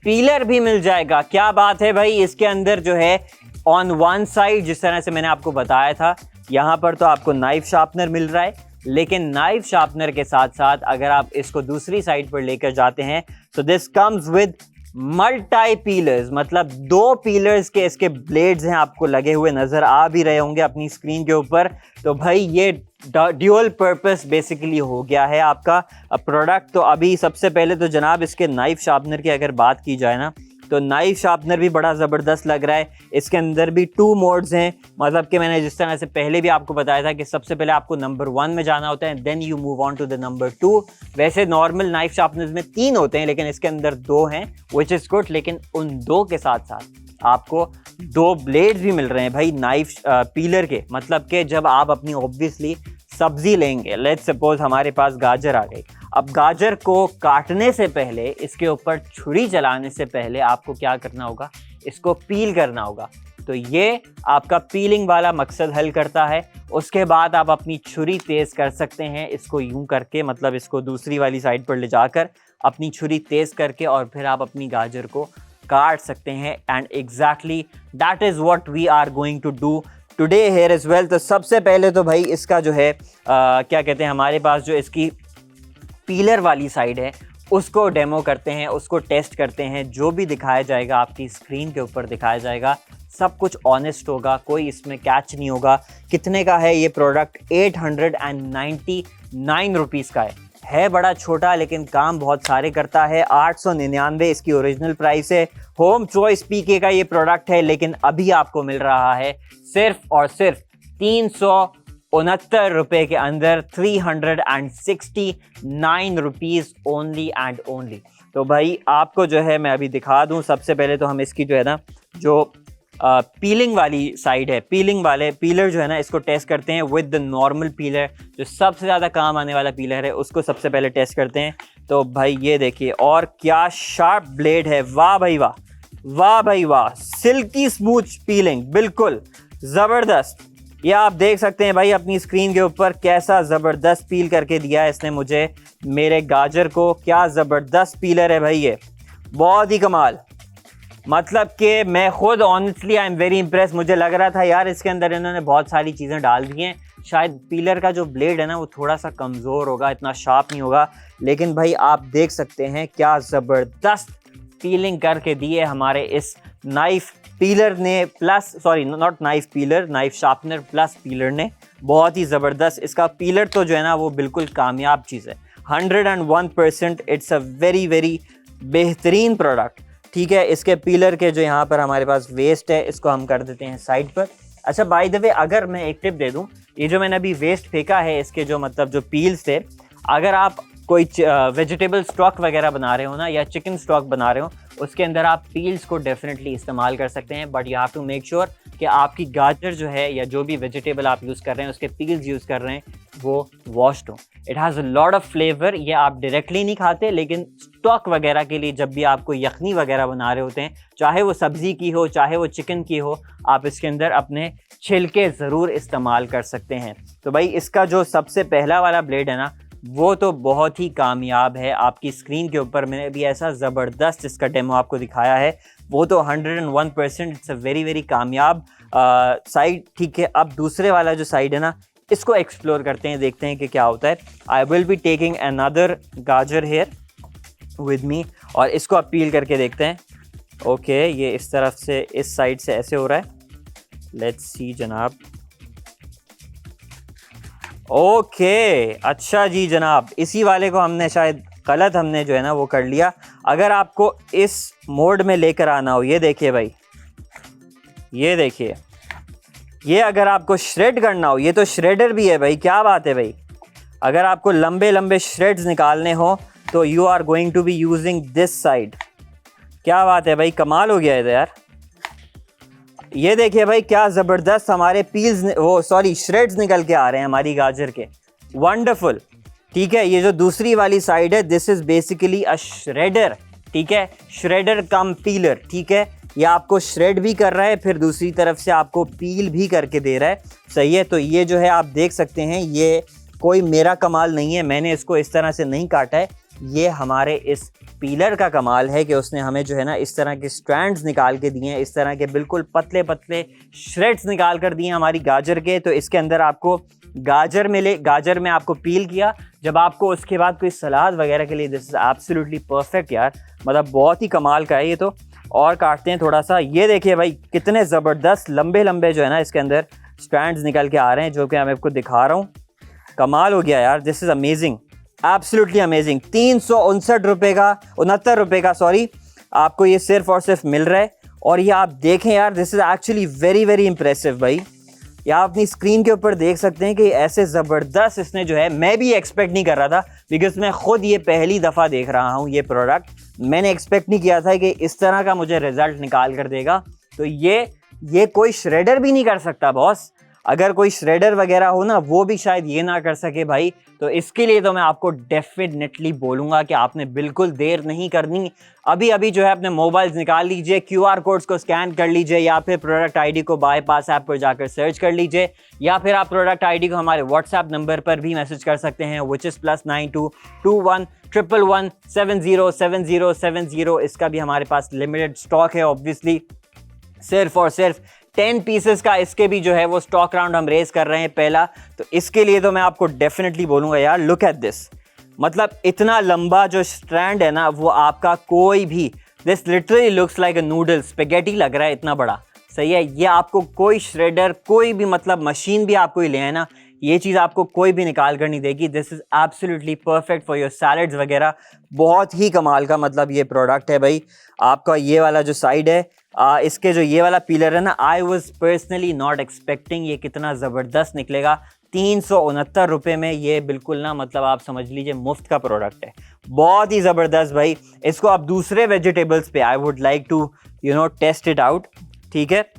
पीलर भी मिल जाएगा। क्या बात है भाई। इसके अंदर जो है ऑन वन साइड जिस तरह से मैंने आपको बताया था, यहाँ पर तो आपको नाइफ शार्पनर मिल रहा है, लेकिन नाइफ शार्पनर के साथ साथ अगर आप इसको दूसरी साइड पर लेकर जाते हैं तो this comes with multi peelers. मतलब 2 पीलर्स के इसके ब्लेड्स हैं, आपको लगे हुए नज़र आ भी रहे होंगे अपनी स्क्रीन के ऊपर। तो भाई ये ड्यूअल पर्पस बेसिकली हो गया है आपका प्रोडक्ट। तो अभी सबसे पहले तो जनाब इसके नाइफ शार्पनर की अगर बात की जाए ना, तो नाइफ शार्पनर भी बड़ा ज़बरदस्त लग रहा है। इसके अंदर भी 2 मोड्स हैं, मतलब कि मैंने जिस तरह से पहले भी आपको बताया था कि सबसे पहले आपको नंबर 1 में जाना होता है, then you move on to the number 2। वैसे नॉर्मल नाइफ शार्पनर्स में 3 होते हैं, लेकिन इसके अंदर 2 हैं, विच इज़ गुड। लेकिन उन 2 के साथ साथ आपको दो ब्लेड्स भी मिल रहे हैं भाई नाइफ पीलर के। मतलब कि जब आप अपनी ऑब्वियसली सब्जी लेंगे, लेट्स सपोज हमारे पास गाजर आ गई, अब गाजर को काटने से पहले, इसके ऊपर छुरी चलाने से पहले आपको क्या करना होगा, इसको पील करना होगा। तो ये आपका पीलिंग वाला मकसद हल करता है। उसके बाद आप अपनी छुरी तेज़ कर सकते हैं इसको यूं करके, मतलब इसको दूसरी वाली साइड पर ले जाकर अपनी छुरी तेज़ करके, और फिर आप अपनी गाजर को काट सकते हैं। And exactly that is what we are going to do today here as well. तो सबसे पहले तो भाई इसका जो है क्या कहते हैं, हमारे पास जो इसकी पीलर वाली साइड है उसको डेमो करते हैं, उसको टेस्ट करते हैं। जो भी दिखाया जाएगा आपकी स्क्रीन के ऊपर दिखाया जाएगा, सब कुछ ऑनेस्ट होगा, कोई इसमें कैच नहीं होगा। कितने का है ये प्रोडक्ट? 899 रुपीज़ का है बड़ा छोटा लेकिन काम बहुत सारे करता है। 899 इसकी ओरिजिनल प्राइस है। होम चॉइस पीके का ये प्रोडक्ट है, लेकिन अभी आपको मिल रहा है सिर्फ और सिर्फ 369 रुपए के अंदर, 369 रुपीज़ ओनली एंड ओनली। तो भाई आपको जो है मैं अभी दिखा दूं। सबसे पहले तो हम इसकी जो है ना, जो पीलिंग वाली साइड है, पीलिंग वाले पीलर जो है ना, इसको टेस्ट करते हैं विद द नॉर्मल पीलर, जो सबसे ज़्यादा काम आने वाला पीलर है, उसको सबसे पहले टेस्ट करते हैं। तो भाई ये देखिए, और क्या शार्प ब्लेड है, वाह भाई वाह, वाह भाई वाह, सिल्की स्मूथ पीलिंग, बिल्कुल ज़बरदस्त। ये आप देख सकते हैं भाई अपनी स्क्रीन के ऊपर, कैसा ज़बरदस्त पील करके दिया है इसने मुझे मेरे गाजर को। क्या ज़बरदस्त पीलर है भाई ये, बहुत ही कमाल। मतलब कि मैं खुद honestly I am very impress. मुझे लग रहा था यार इसके अंदर इन्होंने बहुत सारी चीज़ें डाल दी हैं, शायद पीलर का जो ब्लेड है ना वो थोड़ा सा कमज़ोर होगा, इतना शार्प नहीं होगा। लेकिन भाई आप देख सकते हैं क्या ज़बरदस्त पीलिंग करके दी है हमारे इस नाइफ पीलर ने, plus sorry not knife pillar, knife sharpener plus pillar ने। बहुत ही ज़बरदस्त इसका पीलर तो जो है ना वो बिल्कुल कामयाब चीज़ है। 101% इट्स अ वेरी वेरी बेहतरीन प्रोडक्ट। ठीक है, इसके पीलर के जो यहाँ पर हमारे पास वेस्ट है इसको हम कर देते हैं साइड पर। अच्छा बाय द वे, अगर मैं एक टिप दे दूँ, ये जो मैंने अभी वेस्ट फेंका है इसके जो मतलब जो पील्स थे, अगर आप कोई वेजिटेबल स्टॉक वगैरह बना रहे हो ना, या चिकन स्टॉक बना रहे हो, उसके अंदर आप पील्स को डेफिनेटली इस्तेमाल कर सकते हैं। But you have to make sure कि आपकी गाजर जो है या जो भी वेजिटेबल आप यूज़ कर रहे हैं उसके पील्स यूज़ कर रहे हैं वो वॉश्ड हो। It has a lot of flavour. ये आप डायरेक्टली नहीं खाते, लेकिन स्टॉक वगैरह के लिए जब भी आपको यखनी वगैरह बना रहे होते हैं, चाहे वो सब्ज़ी की हो चाहे वो चिकन की हो, आप इसके अंदर अपने छिलके ज़रूर इस्तेमाल कर सकते हैं। तो भाई इसका जो सबसे पहला वाला ब्लेड है ना वो तो बहुत ही कामयाब है। आपकी स्क्रीन के ऊपर मैंने भी ऐसा ज़बरदस्त इसका डेमो आपको दिखाया है, वो तो 101% इट्स अ वेरी वेरी कामयाब साइड। ठीक है, अब दूसरे वाला जो साइड है ना इसको एक्सप्लोर करते हैं, देखते हैं कि क्या होता है। आई विल बी टेकिंग अनदर गाजर हेयर विद मी, और इसको आप पील करके देखते हैं। ओके, ये इस तरफ से, इस साइड से ऐसे हो रहा है। लेट्स सी जनाब। ओके अच्छा जी जनाब, इसी वाले को हमने शायद गलत हमने जो है ना वो कर लिया। अगर आपको इस मोड में लेकर आना हो, ये देखिए भाई, ये देखिए, ये अगर आपको श्रेड करना हो, ये तो श्रेडर भी है भाई, क्या बात है भाई। अगर आपको लंबे लंबे श्रेड्स निकालने हो तो you are going to be using this side. क्या बात है भाई, कमाल हो गया है यार। ये देखिए भाई क्या ज़बरदस्त हमारे पील्स वो सॉरी श्रेड्स निकल के आ रहे हैं हमारी गाजर के, वंडरफुल। ठीक है, ये जो दूसरी वाली साइड है this is basically a shredder. ठीक है, श्रेडर कम पीलर। ठीक है, ये आपको श्रेड भी कर रहा है, फिर दूसरी तरफ से आपको पील भी करके दे रहा है। सही है, तो ये जो है आप देख सकते हैं, ये कोई मेरा कमाल नहीं है, मैंने इसको इस तरह से नहीं काटा है, ये हमारे इस पीलर का कमाल है कि उसने हमें जो है ना इस तरह के स्ट्रैंड्स निकाल के दिए हैं, इस तरह के बिल्कुल पतले पतले श्रेड्स निकाल कर दिए हमारी गाजर के। तो इसके अंदर आपको गाजर में आपको पील किया, जब आपको उसके बाद कोई सलाद वगैरह के लिए दिस इज़ एब्सोल्युटली परफेक्ट यार, मतलब बहुत ही कमाल का है ये तो। और काटते हैं थोड़ा सा, ये देखिए भाई कितने ज़बरदस्त लंबे लंबे जो है ना इसके अंदर स्ट्रैंड्स निकल के आ रहे हैं, जो कि मैं आपको दिखा रहा हूँ। कमाल हो गया यार, this is amazing, absolutely amazing. 369 रुपये का, 69 रुपये का सॉरी, आपको ये सिर्फ और सिर्फ मिल रहा है। और ये आप देखें यार, this is actually very very impressive भाई। ये आप अपनी स्क्रीन के ऊपर देख सकते हैं कि ऐसे ज़बरदस्त इसने जो है, मैं भी एक्सपेक्ट नहीं कर रहा था, बिकॉज मैं खुद ये पहली दफ़ा देख रहा हूँ ये प्रोडक्ट। मैंने एक्सपेक्ट नहीं किया था कि इस तरह का मुझे रिज़ल्ट निकाल कर देगा। तो ये ये कोई श्रेडर भी नहीं कर सकता बॉस। अगर कोई श्रेडर वगैरह हो ना, वो भी शायद ये ना कर सके भाई। तो इसके लिए तो मैं आपको डेफिनेटली बोलूँगा कि आपने बिल्कुल देर नहीं करनी। अभी अभी जो है अपने मोबाइल्स निकाल लीजिए, QR कोड्स को स्कैन कर लीजिए, या फिर प्रोडक्ट आईडी को बाईपास ऐप पर जाकर सर्च कर लीजिए, या फिर आप प्रोडक्ट आईडी को हमारे व्हाट्सएप नंबर पर भी मैसेज कर सकते हैं, विच इज़ +922111707070। इसका भी हमारे पास लिमिटेड स्टॉक है ऑब्वियसली। सिर्फ और सिर्फ 10 पीसेस का इसके भी जो है वो स्टॉक राउंड हम रेस कर रहे हैं पहला। तो इसके लिए तो मैं आपको डेफिनेटली बोलूँगा यार, लुक एट दिस। मतलब इतना लंबा जो स्ट्रैंड है ना, वो आपका कोई भी, this literally looks like a noodle, spaghetti लग रहा है इतना बड़ा। सही है, ये आपको कोई श्रेडर, कोई भी मतलब मशीन भी आपको ही ले है ना, ये चीज़ आपको कोई भी निकाल कर नहीं देगी। This is absolutely perfect for your salads वगैरह। बहुत ही कमाल का मतलब ये प्रोडक्ट है भाई। आपका ये वाला जो साइड है, इसके जो ये वाला पीलर है ना, I was personally not expecting ये कितना ज़बरदस्त निकलेगा। 369 रुपये में ये बिल्कुल ना, मतलब आप समझ लीजिए मुफ्त का प्रोडक्ट है। बहुत ही ज़बरदस्त भाई। इसको आप दूसरे वेजिटेबल्स पे, I would like to test it out. ठीक है,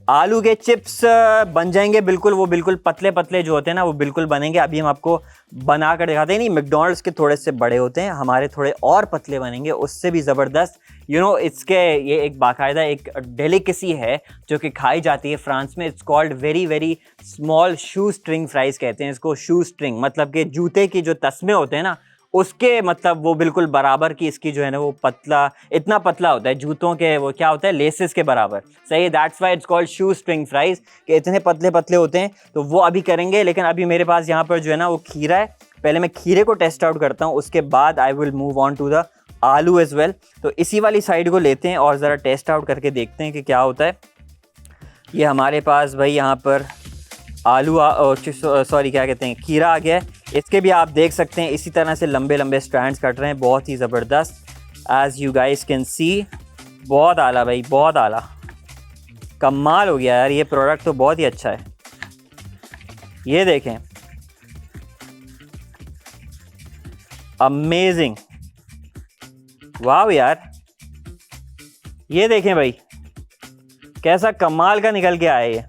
आलू के चिप्स बन जाएंगे बिल्कुल, वो बिल्कुल पतले पतले जो होते हैं ना, वो बिल्कुल बनेंगे। अभी हम आपको बना कर दिखाते हैं। नहीं, मैकडॉनल्ड्स के थोड़े से बड़े होते हैं, हमारे थोड़े और पतले बनेंगे, उससे भी ज़बरदस्त। इसके ये एक बाकायदा एक डेलिकेसी है जो कि खाई जाती है फ्रांस में। It's called very very small shoe string fries कहते हैं इसको। शू स्ट्रिंग मतलब कि जूते की जो तस्मे होते हैं ना, उसके मतलब वो बिल्कुल बराबर की इसकी जो है ना, वो पतला, इतना पतला होता है जूतों के, वो क्या होता है, लेसेस के बराबर। सही है, that's why it's called shoe string fries, कि इतने पतले पतले होते हैं। तो वो अभी करेंगे, लेकिन अभी मेरे पास यहाँ पर जो है ना वो खीरा है। पहले मैं खीरे को टेस्ट आउट करता हूँ, उसके बाद I will move on to the aloo as well. तो इसी वाली साइड को लेते हैं और ज़रा टेस्ट आउट करके देखते हैं कि क्या होता है। ये हमारे पास भाई यहाँ पर आलू सॉरी क्या कहते हैं, खीरा आ गया है। इसके भी आप देख सकते हैं इसी तरह से लंबे लंबे स्ट्रैंड्स कट रहे हैं, बहुत ही ज़बरदस्त। As you guys can see, बहुत आला भाई, बहुत आला, कमाल हो गया यार। ये प्रोडक्ट तो बहुत ही अच्छा है। ये देखें, अमेजिंग, वाह यार। ये देखें भाई, कैसा कमाल का निकल के आया ये,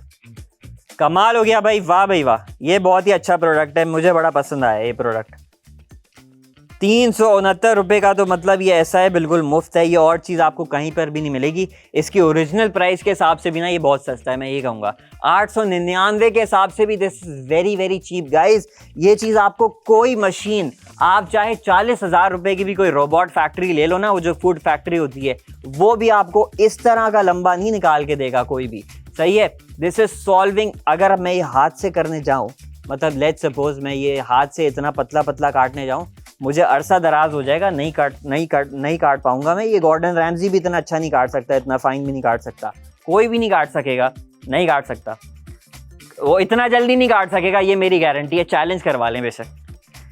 कमाल हो गया भाई, वाह भाई वाह। ये बहुत ही अच्छा प्रोडक्ट है, मुझे बड़ा पसंद आया ये प्रोडक्ट। 369 रुपये का तो मतलब ये ऐसा है, बिल्कुल मुफ्त है ये, और चीज़ आपको कहीं पर भी नहीं मिलेगी। इसकी ओरिजिनल प्राइस के हिसाब से भी ना ये बहुत सस्ता है, मैं ये कहूँगा। 899 के हिसाब से भी this is very very cheap guys. ये चीज़ आपको कोई मशीन, आप चाहे 40,000 रुपये की भी कोई रोबोट फैक्ट्री ले लो ना, वो जो फूड फैक्ट्री होती है, वो भी आपको इस तरह का लंबा नहीं निकाल के देगा कोई भी। सही है, दिस इज सॉल्विंग। अगर मैं ये हाथ से करने जाऊँ, मतलब लेट्स सपोज मैं ये हाथ से इतना पतला पतला काटने जाऊँ, मुझे अरसा दराज हो जाएगा, नहीं काट पाऊंगा मैं। ये गॉर्डन रैमजी भी इतना अच्छा नहीं काट सकता, इतना फाइन भी नहीं काट सकता, कोई भी नहीं काट सकेगा, नहीं काट सकता वो, इतना जल्दी नहीं काट सकेगा, ये मेरी गारंटी है। चैलेंज करवा लें बेशक,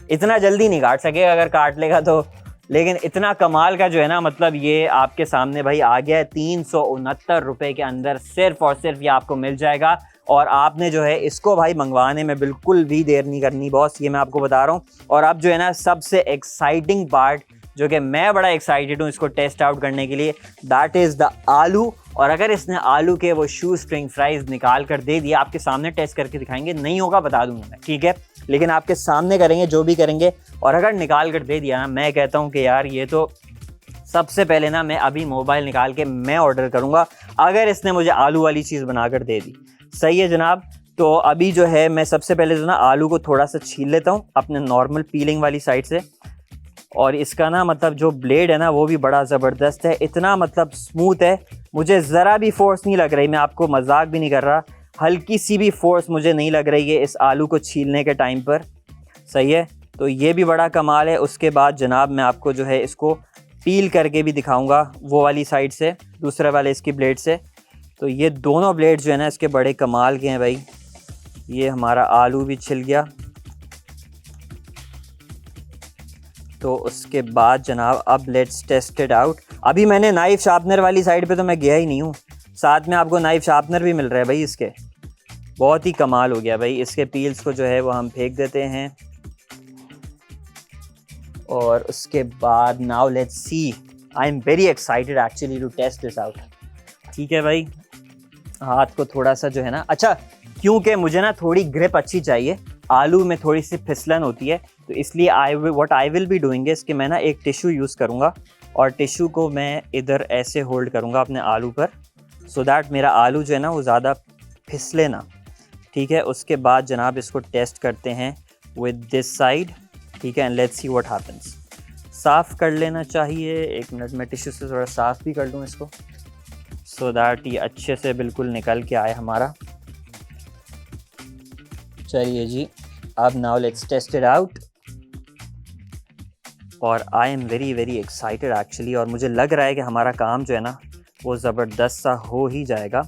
इतना जल्दी नहीं काट सकेगा, अगर काट लेगा तो। लेकिन इतना कमाल का जो है ना, मतलब ये आपके सामने भाई आ गया है 369 रुपये के अंदर, सिर्फ और सिर्फ ये आपको मिल जाएगा। और आपने जो है इसको भाई मंगवाने में बिल्कुल भी देर नहीं करनी बॉस, ये मैं आपको बता रहा हूँ। और अब जो है ना सबसे एक्साइटिंग पार्ट, जो कि मैं बड़ा एक्साइटेड हूँ इसको टेस्ट आउट करने के लिए, दैट इज़ द आलू। और अगर इसने आलू के वो शू स्ट्रिंग फ्राइज निकाल कर दे दिया, आपके सामने टेस्ट करके दिखाएंगे, नहीं होगा बता दूंगा मैं, ठीक है, लेकिन आपके सामने करेंगे जो भी करेंगे। और अगर निकाल कर दे दिया ना, मैं कहता हूँ कि यार ये तो सबसे पहले ना मैं अभी मोबाइल निकाल के मैं ऑर्डर करूँगा, अगर इसने मुझे आलू वाली चीज़ बना कर दे दी। सही है जनाब। तो अभी जो है मैं सबसे पहले जो ना आलू को थोड़ा सा छील लेता हूँ अपने नॉर्मल पीलिंग वाली साइड से। और इसका ना मतलब जो ब्लेड है ना, वो भी बड़ा ज़बरदस्त है, इतना मतलब स्मूथ है, मुझे ज़रा भी फोर्स नहीं लग रही, मैं आपको मजाक भी नहीं कर रहा, हल्की सी भी फोर्स मुझे नहीं लग रही है इस आलू को छीलने के टाइम पर। सही है, तो ये भी बड़ा कमाल है। उसके बाद जनाब मैं आपको जो है इसको पील करके भी दिखाऊंगा वो वाली साइड से, दूसरे वाले इसकी ब्लेड से। तो ये दोनों ब्लेड जो है ना इसके बड़े कमाल के हैं भाई। ये हमारा आलू भी छिल गया। तो उसके बाद जनाब अब लेट्स टेस्ट इट आउट। अभी मैंने नाइफ शार्पनर वाली साइड पे तो मैं गया ही नहीं हूँ, साथ में आपको नाइफ शार्पनर भी मिल रहा है भाई इसके। बहुत ही कमाल हो गया भाई। इसके पील्स को जो है वो हम फेंक देते हैं। और उसके बाद now let's see, I am very excited actually to test this out. ठीक है भाई, हाथ को थोड़ा सा जो है ना, अच्छा क्योंकि मुझे ना थोड़ी ग्रिप अच्छी चाहिए, आलू में थोड़ी सी फिसलन होती है, तो इसलिए what I will be doing is कि मैं ना एक टिश्यू यूज़ करूँगा और टिश्यू को मैं इधर ऐसे होल्ड करूँगा अपने आलू पर, सो दैट मेरा आलू जो है ना वो ज़्यादा फिसले ना। ठीक है, उसके बाद जनाब इसको टेस्ट करते हैं विद दिस साइड। ठीक है, and let's see what happens. साफ़ कर लेना चाहिए, 1 मिनट में टिश्यू से थोड़ा साफ़ भी कर लूँ इसको, सो दैट ये अच्छे से बिल्कुल निकल के आए हमारा। चलिए जी, अब now let's test it out. और I am very very excited actually, और मुझे लग रहा है कि हमारा काम जो है ना वो ज़बरदस्त सा हो ही जाएगा।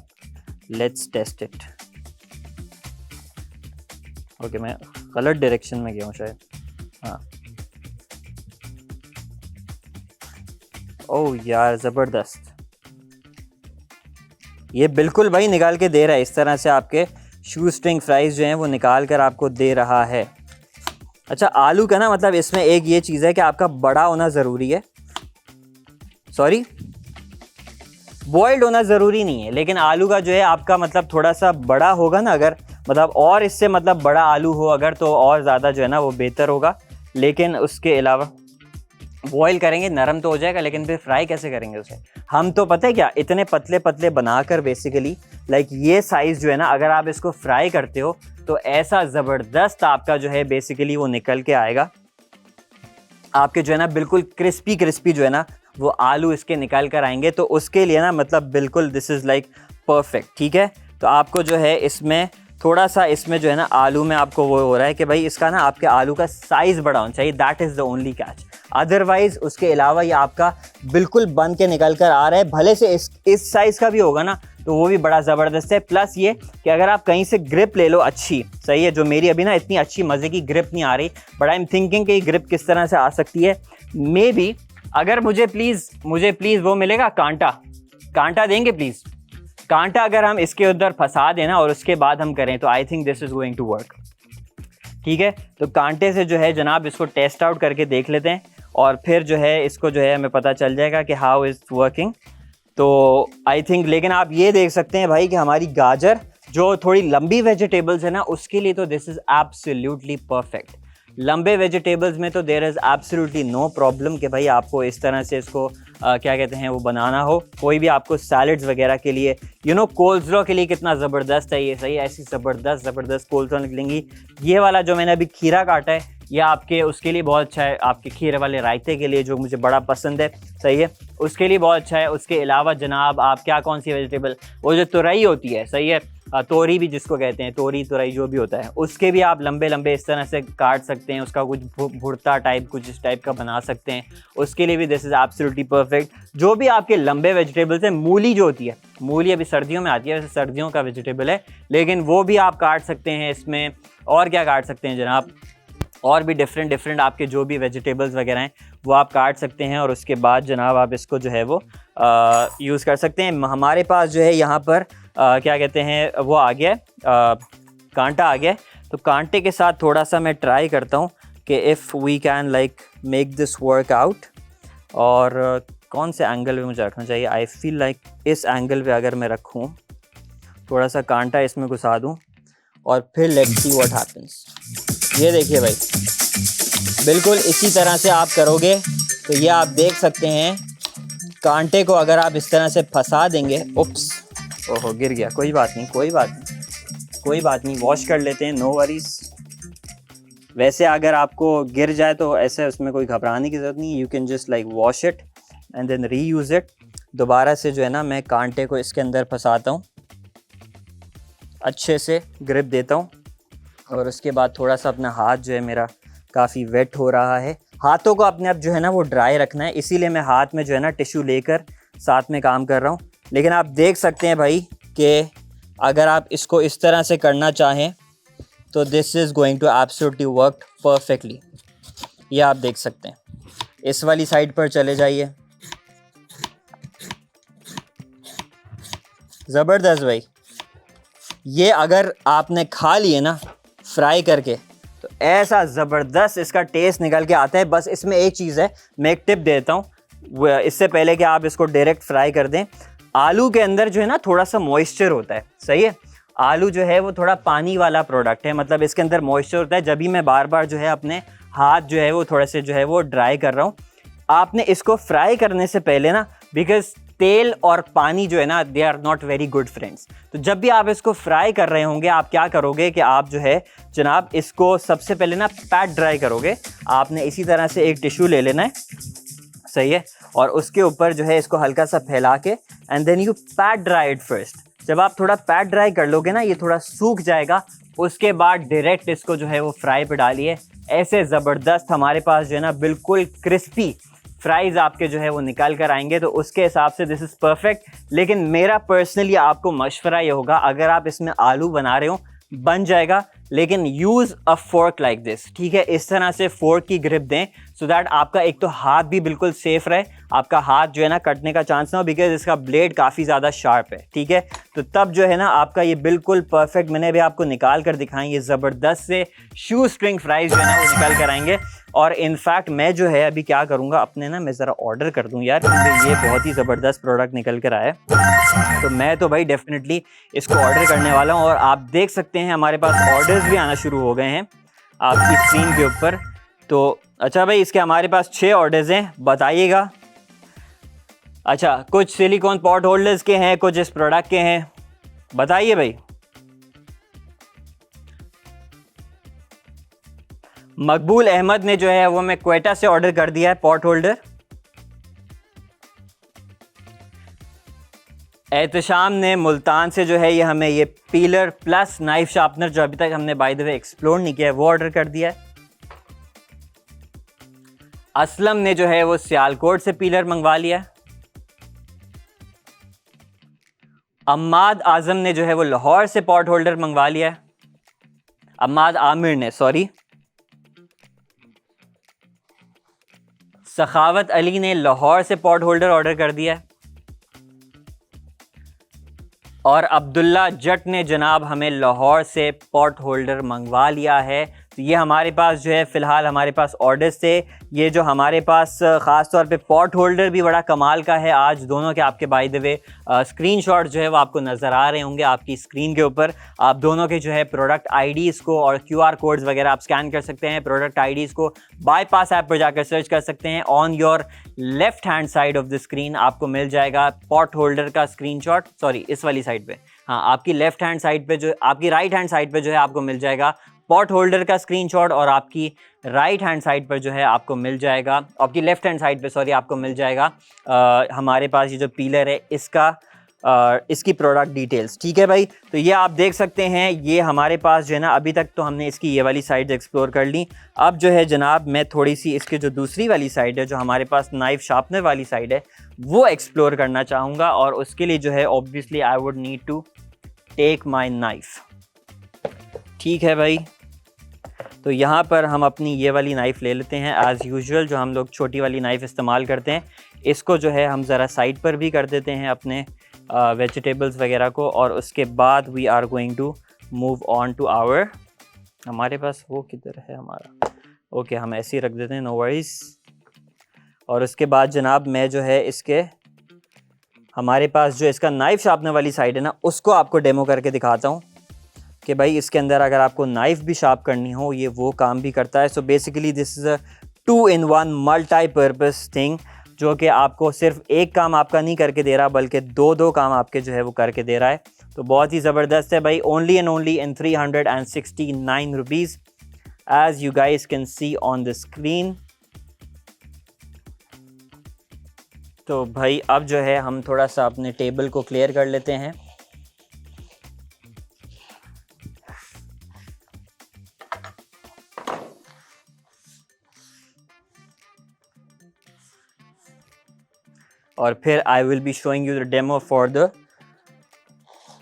Let's test it. ओके, मैं गलत डायरेक्शन में गया हूँ शायद। हाँ, ओह यार ज़बरदस्त, ये बिल्कुल भाई निकाल के दे रहा है, इस तरह से आपके शू स्ट्रिंग फ्राइज़ जो हैं वो निकाल कर आपको दे रहा है। अच्छा, आलू का ना मतलब इसमें एक ये चीज़ है कि आपका बड़ा होना ज़रूरी है, सॉरी बॉइल्ड होना ज़रूरी नहीं है, लेकिन आलू का जो है आपका मतलब थोड़ा सा बड़ा होगा ना, अगर मतलब और इससे मतलब बड़ा आलू हो अगर, तो और ज़्यादा जो है ना वो बेहतर होगा। लेकिन उसके अलावा बॉईल करेंगे नरम तो हो जाएगा, लेकिन फिर फ्राई कैसे करेंगे उसे? हम तो पता है क्या, इतने पतले पतले बनाकर बेसिकली लाइक ये साइज़ जो है ना, अगर आप इसको फ्राई करते हो तो ऐसा ज़बरदस्त आपका जो है बेसिकली वो निकल के आएगा। आपके जो है ना बिल्कुल क्रिस्पी क्रिस्पी जो है ना वो आलू इसके निकल कर आएंगे, तो उसके लिए ना मतलब बिल्कुल दिस इज़ लाइक परफेक्ट। ठीक है, तो आपको जो है इसमें थोड़ा सा इसमें जो है ना आलू में आपको वो हो रहा है कि भाई इसका ना आपके आलू का साइज़ बड़ा होना चाहिए, that is the only catch. Otherwise उसके अलावा ये आपका बिल्कुल बन के निकल कर आ रहा है, भले से इस साइज़ का भी होगा ना तो वो भी बड़ा ज़बरदस्त है। प्लस ये कि अगर आप कहीं से ग्रिप ले लो अच्छी, सही है, जो मेरी अभी ना इतनी अच्छी मज़े की ग्रिप नहीं आ रही, बट आई एम थिंकिंग कि ग्रिप किस तरह से आ सकती है। मे बी अगर मुझे प्लीज़ वो मिलेगा कांटा देंगे प्लीज़, कांटा अगर हम इसके उधर फंसा देना और उसके बाद हम करें तो I think this is going to work. ठीक है, तो कांटे से जो है जनाब इसको टेस्ट आउट करके देख लेते हैं, और फिर जो है इसको जो है हमें पता चल जाएगा कि हाउ इज़ वर्किंग। तो आई थिंक, लेकिन आप ये देख सकते हैं भाई कि हमारी गाजर जो थोड़ी लंबी वेजिटेबल्स है ना, उसके लिए तो दिस इज़ एब्सोल्युटली परफेक्ट। लंबे वेजिटेबल्स में तो there is absolutely no problem कि भाई आपको इस तरह से इसको क्या कहते हैं वो बनाना हो। कोई भी आपको सैलड्स वगैरह के लिए, यू नो कोल्स्लॉ के लिए कितना ज़बरदस्त है ये, सही, ऐसी ज़बरदस्त कोल्स्लॉ निकलेंगी। ये वाला जो मैंने अभी खीरा काटा है ये आपके उसके लिए बहुत अच्छा है, आपके खीरे वाले रायते के लिए जो मुझे बड़ा पसंद है, सही है, उसके लिए बहुत अच्छा है। उसके अलावा जनाब आप क्या कौन सी वेजिटेबल, वो जो तुरई होती है, सही है, तोरी भी जिसको कहते हैं, तोरी तुरई जो भी होता है, उसके भी आप लंबे लंबे इस तरह से काट सकते हैं, उसका कुछ भुर्ता टाइप कुछ इस टाइप का बना सकते हैं, उसके लिए भी दिस इज़ एब्सोल्युटली परफेक्ट। जो भी आपके लंबे वेजिटेबल्स हैं, मूली जो होती है, मूली अभी सर्दियों में आती है, वैसे सर्दियों का वेजिटेबल है, लेकिन वो भी आप काट सकते हैं इसमें। और क्या काट सकते हैं जनाब, और भी डिफरेंट आपके जो भी वेजिटेबल्स वगैरह हैं वो आप काट सकते हैं, और उसके बाद जनाब आप इसको जो है वो यूज़ कर सकते हैं। हमारे पास जो है यहाँ पर क्या कहते हैं वो आ गया कांटा आ गया, तो कांटे के साथ थोड़ा सा मैं ट्राई करता हूँ कि if we can like make this work out. और कौन से एंगल पे मुझे रखना चाहिए, आई फील लाइक इस एंगल पे अगर मैं रखूँ, थोड़ा सा कांटा इसमें घुसा दूँ और फिर लेट्स सी व्हाट हैपेंस। ये देखिए भाई, बिल्कुल इसी तरह से आप करोगे तो ये आप देख सकते हैं, कांटे को अगर आप इस तरह से फंसा देंगे, उप्स, ओहो गिर गया, कोई बात नहीं, वॉश कर लेते हैं, नो वरीज। वैसे अगर आपको गिर जाए तो ऐसे उसमें कोई घबराने की ज़रूरत नहीं, you can just like wash it and then reuse it. दोबारा से जो है ना मैं कांटे को इसके अंदर फंसाता हूँ, अच्छे से ग्रिप देता हूँ, और उसके बाद थोड़ा सा अपना हाथ जो है मेरा काफ़ी वेट हो रहा है। हाथों को अपने आप जो है ना वो ड्राई रखना है, इसीलिए मैं हाथ में जो है ना टिश्यू लेकर साथ में काम कर रहा हूँ। लेकिन आप देख सकते हैं भाई कि अगर आप इसको इस तरह से करना चाहें तो this is going to absolutely work perfectly. ये आप देख सकते हैं। इस वाली साइड पर चले जाइए, ज़बरदस्त भाई। ये अगर आपने खा लिए ना फ्राई करके तो ऐसा ज़बरदस्त इसका टेस्ट निकल के आता है। बस इसमें एक चीज़ है, मैं एक टिप देता हूँ, इससे पहले कि आप इसको डायरेक्ट फ्राई कर दें आलू के अंदर जो है ना थोड़ा सा मॉइस्चर होता है, सही है। आलू जो है वो थोड़ा पानी वाला प्रोडक्ट है, मतलब इसके अंदर मॉइस्चर होता है। जब भी मैं बार बार जो है अपने हाथ जो है वो थोड़े से जो है वो ड्राई कर रहा हूँ, आपने इसको फ्राई करने से पहले ना, बिकॉज तेल और पानी जो है ना they are not very good friends, तो जब भी आप इसको फ्राई कर रहे होंगे आप क्या करोगे कि आप जो है जनाब इसको सबसे पहले ना पैट ड्राई करोगे। आपने इसी तरह से एक टिश्यू ले लेना है, सही है, और उसके ऊपर जो है इसको हल्का सा फैला के and then you pat dry it first. जब आप थोड़ा पैट ड्राई कर लोगे ना, ये थोड़ा सूख जाएगा, उसके बाद डायरेक्ट इसको जो है वो फ्राई पे डालिए। ऐसे ज़बरदस्त हमारे पास जो है ना बिल्कुल क्रिस्पी फ्राइज़ आपके जो है वो निकाल कर आएंगे, तो उसके हिसाब से दिस इज़ परफेक्ट। लेकिन मेरा पर्सनली आपको मशवरा ये होगा, अगर आप इसमें आलू बना रहे हो बन जाएगा, लेकिन use a fork like this, ठीक है। इस तरह से फोर्क की ग्रिप दें सो दैट आपका एक तो हाथ भी बिल्कुल सेफ रहे, आपका हाथ जो है ना कटने का चांस ना हो, बिकॉज इसका ब्लेड काफ़ी ज़्यादा शार्प है, ठीक है। तो तब जो है ना आपका ये बिल्कुल परफेक्ट, मैंने भी आपको निकाल कर दिखाएं, ये ज़बरदस्त से शू स्ट्रिंग फ्राइज़ जो है ना वो निकाल कर आएंगे। और इनफैक्ट मैं जो है अभी क्या करूँगा, अपने ना मैं ज़रा ऑर्डर कर दूँ यार, क्योंकि ये बहुत ही ज़बरदस्त प्रोडक्ट निकल कर आया है। तो मैं तो भाई डेफिनेटली इसको ऑर्डर करने वाला हूँ। और आप देख सकते हैं हमारे पास ऑर्डर्स भी आना शुरू हो गए हैं आपकी स्क्रीन के ऊपर। तो अच्छा भाई, इसके हमारे पास 6 ऑर्डर्स हैं, बताइएगा। अच्छा, कुछ सिलिकॉन पॉट होल्डर्स के हैं, कुछ इस प्रोडक्ट के हैं, बताइए भाई। मकबूल अहमद ने जो है वो मैं क्वेटा से ऑर्डर कर दिया है पॉट होल्डर। एहतशाम ने मुल्तान से जो है ये हमें ये पीलर प्लस नाइफ शार्पनर, जो अभी तक हमने बाय द वे एक्सप्लोर नहीं किया है, वो ऑर्डर कर दिया है। असलम ने जो है वो सियालकोट से पीलर मंगवा लिया है। अम्माद आजम ने जो है वो लाहौर से पॉट होल्डर मंगवा लिया है। अम्माद आमिर ने, सॉरी। सखावत अली ने लाहौर से पॉट होल्डर ऑर्डर कर दिया है। और अब्दुल्ला जट ने जनाब हमें लाहौर से पॉट होल्डर मंगवा लिया है। तो ये हमारे पास जो है फ़िलहाल हमारे पास ऑर्डर्स थे। ये जो हमारे पास ख़ास तौर पे पॉट होल्डर भी बड़ा कमाल का है आज दोनों के, आपके बाय द वे स्क्रीनशॉट जो है वो आपको नज़र आ रहे होंगे आपकी स्क्रीन के ऊपर। आप दोनों के जो है प्रोडक्ट आईडीज़ को और QR कोड्स वगैरह आप स्कैन कर सकते हैं। प्रोडक्ट आईडीज़ को बाईपास ऐप पर जाकर सर्च कर सकते हैं। On your left hand side of the screen आपको मिल जाएगा पॉट होल्डर का स्क्रीनशॉट, सॉरी इस वाली साइड पे, हाँ आपकी लेफ्ट हैंड साइड पे जो, आपकी राइट हैंड साइड पे जो है आपको मिल जाएगा पॉट होल्डर का स्क्रीनशॉट, और आपकी राइट हैंड साइड पर जो है आपको मिल जाएगा, आपकी लेफ्ट हैंड साइड पे सॉरी आपको मिल जाएगा हमारे पास ये जो पीलर है इसका इसकी प्रोडक्ट डिटेल्स, ठीक है भाई। तो ये आप देख सकते हैं, ये हमारे पास जो है ना अभी तक तो हमने इसकी ये वाली साइड एक्सप्लोर कर ली। अब जो है जनाब मैं थोड़ी सी इसके जो दूसरी वाली साइड है, जो हमारे पास नाइफ शार्पनर वाली साइड है, वो एक्सप्लोर करना चाहूँगा। और उसके लिए जो है obviously I would need to take my knife, ठीक है भाई। तो यहाँ पर हम अपनी ये वाली नाइफ़ ले लेते हैं एज़ यूजुअल, जो हम लोग छोटी वाली नाइफ़ इस्तेमाल करते हैं। इसको जो है हम ज़रा साइड पर भी कर देते हैं अपने वेजिटेबल्स वगैरह को, और उसके बाद we are going to move on to our, हमारे पास वो किधर है हमारा, ओके हम ऐसे ही रख देते हैं, नो वरीज़। और उसके बाद जनाब मैं जो है इसके हमारे पास जो इसका नाइफ़ शार्पनर वाली साइड है ना, उसको आपको डेमो करके दिखाता हूँ कि भाई इसके अंदर अगर आपको नाइफ़ भी शार्प करनी हो ये वो काम भी करता है। So basically this is a 2-in-1 multipurpose thing, जो कि आपको सिर्फ एक काम आपका नहीं करके दे रहा बल्कि दो काम आपके जो है वो करके दे रहा है। तो बहुत ही ज़बरदस्त है भाई, only and only in 369 rupees as you guys can see on the screen. तो भाई अब जो है हम थोड़ा सा अपने टेबल को क्लियर कर लेते हैं। और फिर आई will be showing you the demo for the,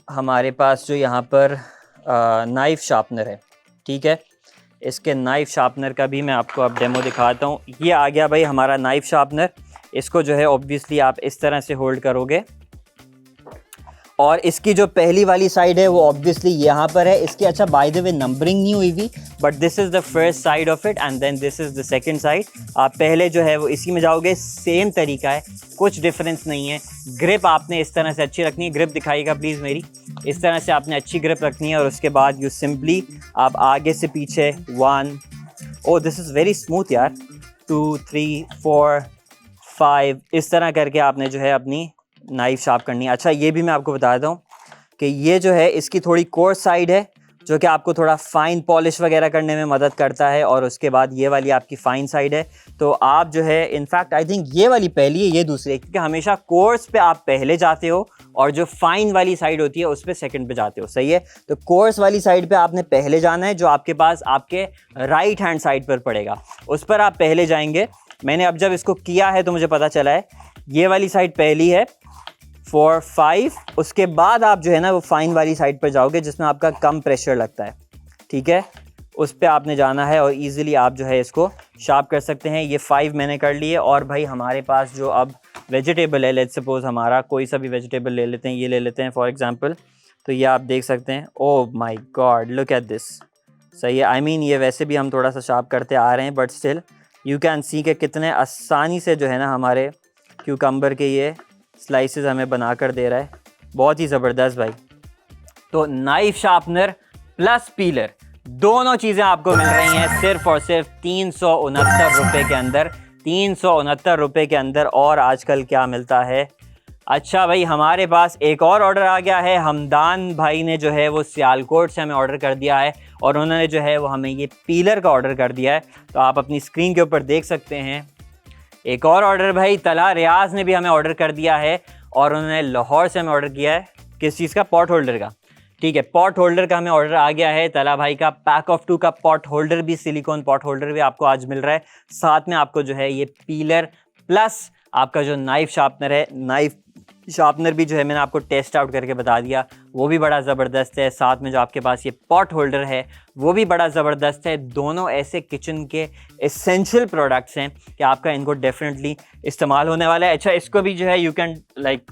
हमारे पास जो यहाँ पर नाइफ़ शार्पनर है, ठीक है। इसके नाइफ़ शार्पनर का भी मैं आपको अब डेमो दिखाता हूँ। ये आ गया भाई हमारा नाइफ़ शार्पनर। इसको जो है ऑब्वियसली आप इस तरह से होल्ड करोगे और इसकी जो पहली वाली साइड है वो ऑब्वियसली यहाँ पर है इसकी। अच्छा बाय द वे नंबरिंग नहीं हुई हुई, but this is the first side of it and then this is the second side. आप पहले जो है वो इसी में जाओगे, सेम तरीका है, कुछ डिफरेंस नहीं है। ग्रिप आपने इस तरह से अच्छी रखनी है, ग्रिप दिखाइएगा प्लीज़ मेरी, इस तरह से आपने अच्छी ग्रिप रखनी है। और उसके बाद यू सिंपली आप आगे से पीछे 1, ओ दिस इज़ वेरी स्मूथ यार, 2 3 4 5 इस तरह करके आपने जो है अपनी नाइफ शार्प करनी है। अच्छा ये भी मैं आपको बता दूं कि ये जो है इसकी थोड़ी कोर्स साइड है जो कि आपको थोड़ा फाइन पॉलिश वगैरह करने में मदद करता है, और उसके बाद ये वाली आपकी फाइन साइड है। तो आप जो है इनफैक्ट आई थिंक ये वाली पहली है, ये दूसरी है, क्योंकि हमेशा कोर्स पे आप पहले जाते हो और जो फाइन वाली साइड होती है उस पर सेकेंड पे जाते हो, सही है। तो कोर्स वाली साइड पे आपने पहले जाना है, जो आपके पास आपके राइट हैंड साइड पर पड़ेगा उस पर आप पहले जाएंगे। मैंने अब जब इसको किया है तो मुझे पता चला है ये वाली साइड पहली है 4 5, उसके बाद आप जो है ना वो फाइन वाली साइड पर जाओगे जिसमें आपका कम प्रेशर लगता है, ठीक है, उस पे आपने जाना है और इजीली आप जो है इसको शार्प कर सकते हैं। ये 5 मैंने कर लिए। और भाई हमारे पास जो अब वेजिटेबल है, लेट्स सपोज हमारा कोई सा भी वेजिटेबल ले लेते हैं, ये ले लेते हैं फॉर एग्जांपल, तो ये आप देख सकते हैं, oh my God look at this, सही है। आई मीन ये वैसे भी हम थोड़ा सा शार्प करते आ रहे हैं, बट स्टिल यू कैन सी कि कितने आसानी से जो है ना हमारे क्यूकम्बर के ये स्लाइसेस हमें बना कर दे रहा है, बहुत ही ज़बरदस्त भाई। तो नाइफ शार्पनर प्लस पीलर दोनों चीज़ें आपको मिल रही हैं सिर्फ और सिर्फ 369 रुपये के अंदर, 369 रुपये के अंदर। और आजकल क्या मिलता है, अच्छा भाई हमारे पास एक और ऑर्डर आ गया है। हमदान भाई ने जो है वो सियालकोट से हमें ऑर्डर कर दिया है और उन्होंने जो है वो हमें ये पीलर का ऑर्डर कर दिया है, तो आप अपनी स्क्रीन के ऊपर देख सकते हैं। एक और ऑर्डर भाई तला रियाज ने भी हमें ऑर्डर कर दिया है और उन्होंने लाहौर से हमें ऑर्डर किया है, किस चीज़ का, पॉट होल्डर का, ठीक है, पॉट होल्डर का हमें ऑर्डर आ गया है। तला भाई का पैक ऑफ 2 का पॉट होल्डर भी, सिलिकॉन पॉट होल्डर भी आपको आज मिल रहा है। साथ में आपको जो है ये पीलर प्लस आपका जो नाइफ शार्पनर है, नाइफ शार्पनर भी जो है मैंने आपको टेस्ट आउट करके बता दिया, वो भी बड़ा ज़बरदस्त है। साथ में जो आपके पास ये पॉट होल्डर है वो भी बड़ा ज़बरदस्त है। दोनों ऐसे किचन के एसेंशियल प्रोडक्ट्स हैं कि आपका इनको डेफिनेटली इस्तेमाल होने वाला है। अच्छा इसको भी जो है यू कैन लाइक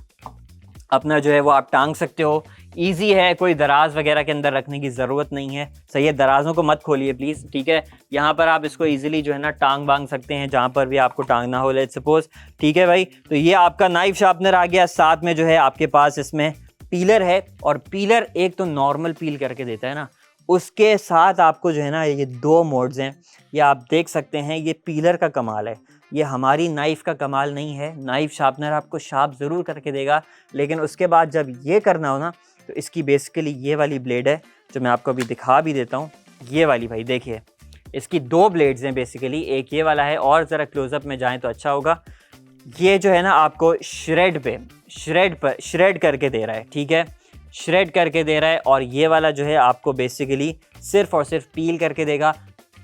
अपना जो है वो आप टांग सकते हो, ईजी है, कोई दराज वगैरह के अंदर रखने की ज़रूरत नहीं है, सही है। दराजों को मत खोलिए प्लीज़, ठीक है। यहाँ पर आप इसको इजीली जो है ना टांग बांग सकते हैं जहाँ पर भी आपको टांगना हो, लेट्स सपोज, ठीक है भाई। तो ये आपका नाइफ शार्पनर आ गया, साथ में जो है आपके पास इसमें पीलर है। और पीलर एक तो नॉर्मल पील करके देता है ना, उसके साथ आपको जो है ना ये 2 मोड्स हैं, ये आप देख सकते हैं। ये पीलर का कमाल है, ये हमारी नाइफ़ का कमाल नहीं है। नाइफ शार्पनर आपको शार्प ज़रूर करके देगा, लेकिन उसके बाद जब ये करना हो ना तो इसकी बेसिकली ये वाली ब्लेड है जो मैं आपको अभी दिखा भी देता हूँ। ये वाली भाई देखिए, इसकी 2 ब्लेड्स हैं बेसिकली, एक ये वाला है, और ज़रा क्लोज़अप में जाएं तो अच्छा होगा। ये जो है ना आपको श्रेड करके दे रहा है, ठीक है, श्रेड करके दे रहा है। और ये वाला जो है आपको बेसिकली सिर्फ और सिर्फ पील करके देगा।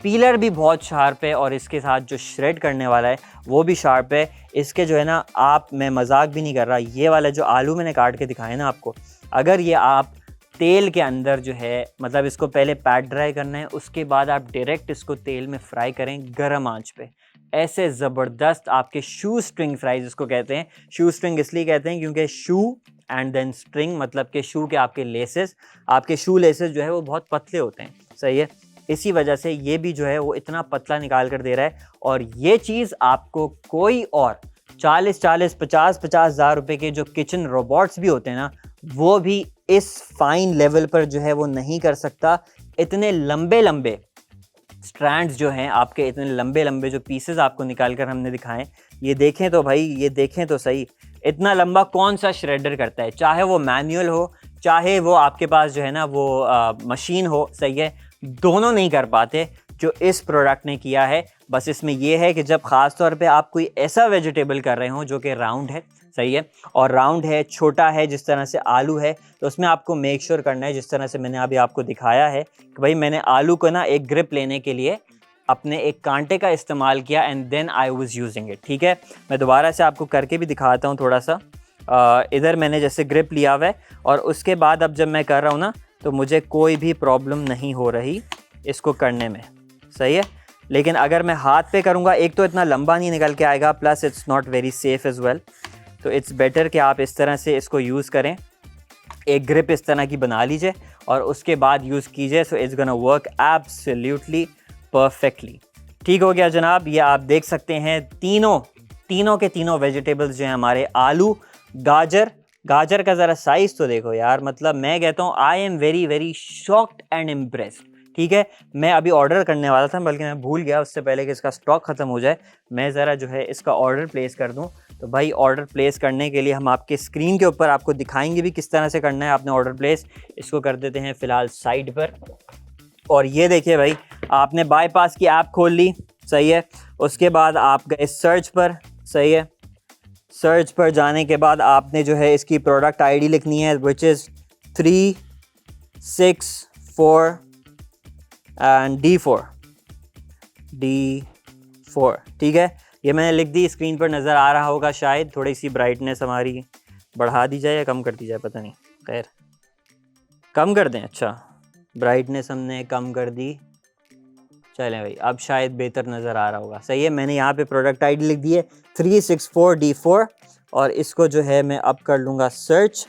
पीलर भी बहुत शार्प है और इसके साथ जो श्रेड करने वाला है वो भी शार्प है। इसके जो है ना आप, मैं मजाक भी नहीं कर रहा, ये वाला जो आलू मैंने काट के दिखाया ना आपको, अगर ये आप तेल के अंदर जो है, मतलब इसको पहले पैट ड्राई करना है, उसके बाद आप डायरेक्ट इसको तेल में फ्राई करें गर्म आंच पे, ऐसे ज़बरदस्त आपके शू स्ट्रिंग फ्राइज इसको कहते हैं। शू स्ट्रिंग इसलिए कहते हैं क्योंकि शू एंड देन स्ट्रिंग, मतलब के शू के आपके लेसेस, आपके शू लेसेस जो है वो बहुत पतले होते हैं, सही है। इसी वजह से ये भी जो है वो इतना पतला निकाल कर दे रहा है। और ये चीज़ आपको कोई और 40-40, 50-50 हज़ार रुपये के जो किचन रोबोट्स भी होते हैं ना, वो भी इस फाइन लेवल पर जो है वो नहीं कर सकता। इतने लंबे लंबे स्ट्रैंड्स जो हैं आपके, इतने लंबे लंबे जो पीसेस आपको निकाल कर हमने दिखाएं, ये देखें तो भाई, ये देखें तो सही, इतना लंबा कौन सा श्रेडर करता है, चाहे वो मैनुअल हो, चाहे वो आपके पास जो है ना वो मशीन हो, सही है, दोनों नहीं कर पाते जो इस प्रोडक्ट ने किया है। बस इसमें यह है कि जब ख़ास तौर पे आप कोई ऐसा वेजिटेबल कर रहे हो जो कि राउंड है, सही है, और राउंड है, छोटा है, जिस तरह से आलू है, तो उसमें आपको मेक श्योर करना है, जिस तरह से मैंने अभी आपको दिखाया है कि भाई मैंने आलू को ना एक ग्रिप लेने के लिए अपने एक कांटे का इस्तेमाल किया and then I was using it, ठीक है। मैं दोबारा से आपको करके भी दिखाता हूँ थोड़ा सा। इधर मैंने जैसे ग्रिप लिया हुआ है और उसके बाद अब जब मैं कर रहा हूँ ना तो मुझे कोई भी प्रॉब्लम नहीं हो रही इसको करने में, सही है। लेकिन अगर मैं हाथ पे करूँगा, एक तो इतना लंबा नहीं निकल के आएगा, plus it's not very safe as well. तो इट्स बेटर कि आप इस तरह से इसको यूज़ करें। एक ग्रिप इस तरह की बना लीजिए और उसके बाद यूज़ कीजिए। So it's gonna work absolutely perfectly. ठीक हो गया जनाब। ये आप देख सकते हैं तीनों के तीनों वेजिटेबल्स जो हैं हमारे, आलू, गाजर का ज़रा साइज़ तो देखो यार, मतलब मैं कहता हूँ आई am very very shocked and impressed. ठीक है, मैं अभी ऑर्डर करने वाला था, बल्कि मैं भूल गया उससे पहले कि इसका स्टॉक ख़त्म हो जाए मैं ज़रा जो है इसका ऑर्डर प्लेस कर दूं। तो भाई ऑर्डर प्लेस करने के लिए हम आपके स्क्रीन के ऊपर आपको दिखाएंगे भी किस तरह से करना है आपने ऑर्डर प्लेस। इसको कर देते हैं फ़िलहाल साइड पर। और ये देखिए भाई, आपने बाईपास की ऐप खोल ली, सही है। उसके बाद आप गए सर्च पर, सही है। सर्च पर जाने के बाद आपने जो है इसकी प्रोडक्ट आईडी लिखनी है, विच इज़ 364 एंड D4। ठीक है, ये मैंने लिख दी, स्क्रीन पर नज़र आ रहा होगा शायद। थोड़ी सी ब्राइटनेस हमारी बढ़ा दी जाए या कम कर दी जाए, पता नहीं, खैर कम कर दें। अच्छा, ब्राइटनेस हमने कम कर दी, चलें भाई, अब शायद बेहतर नज़र आ रहा होगा। सही है, मैंने यहाँ पे प्रोडक्ट आईडी लिख दी है 364D4 और इसको जो है मैं अब कर लूँगा सर्च।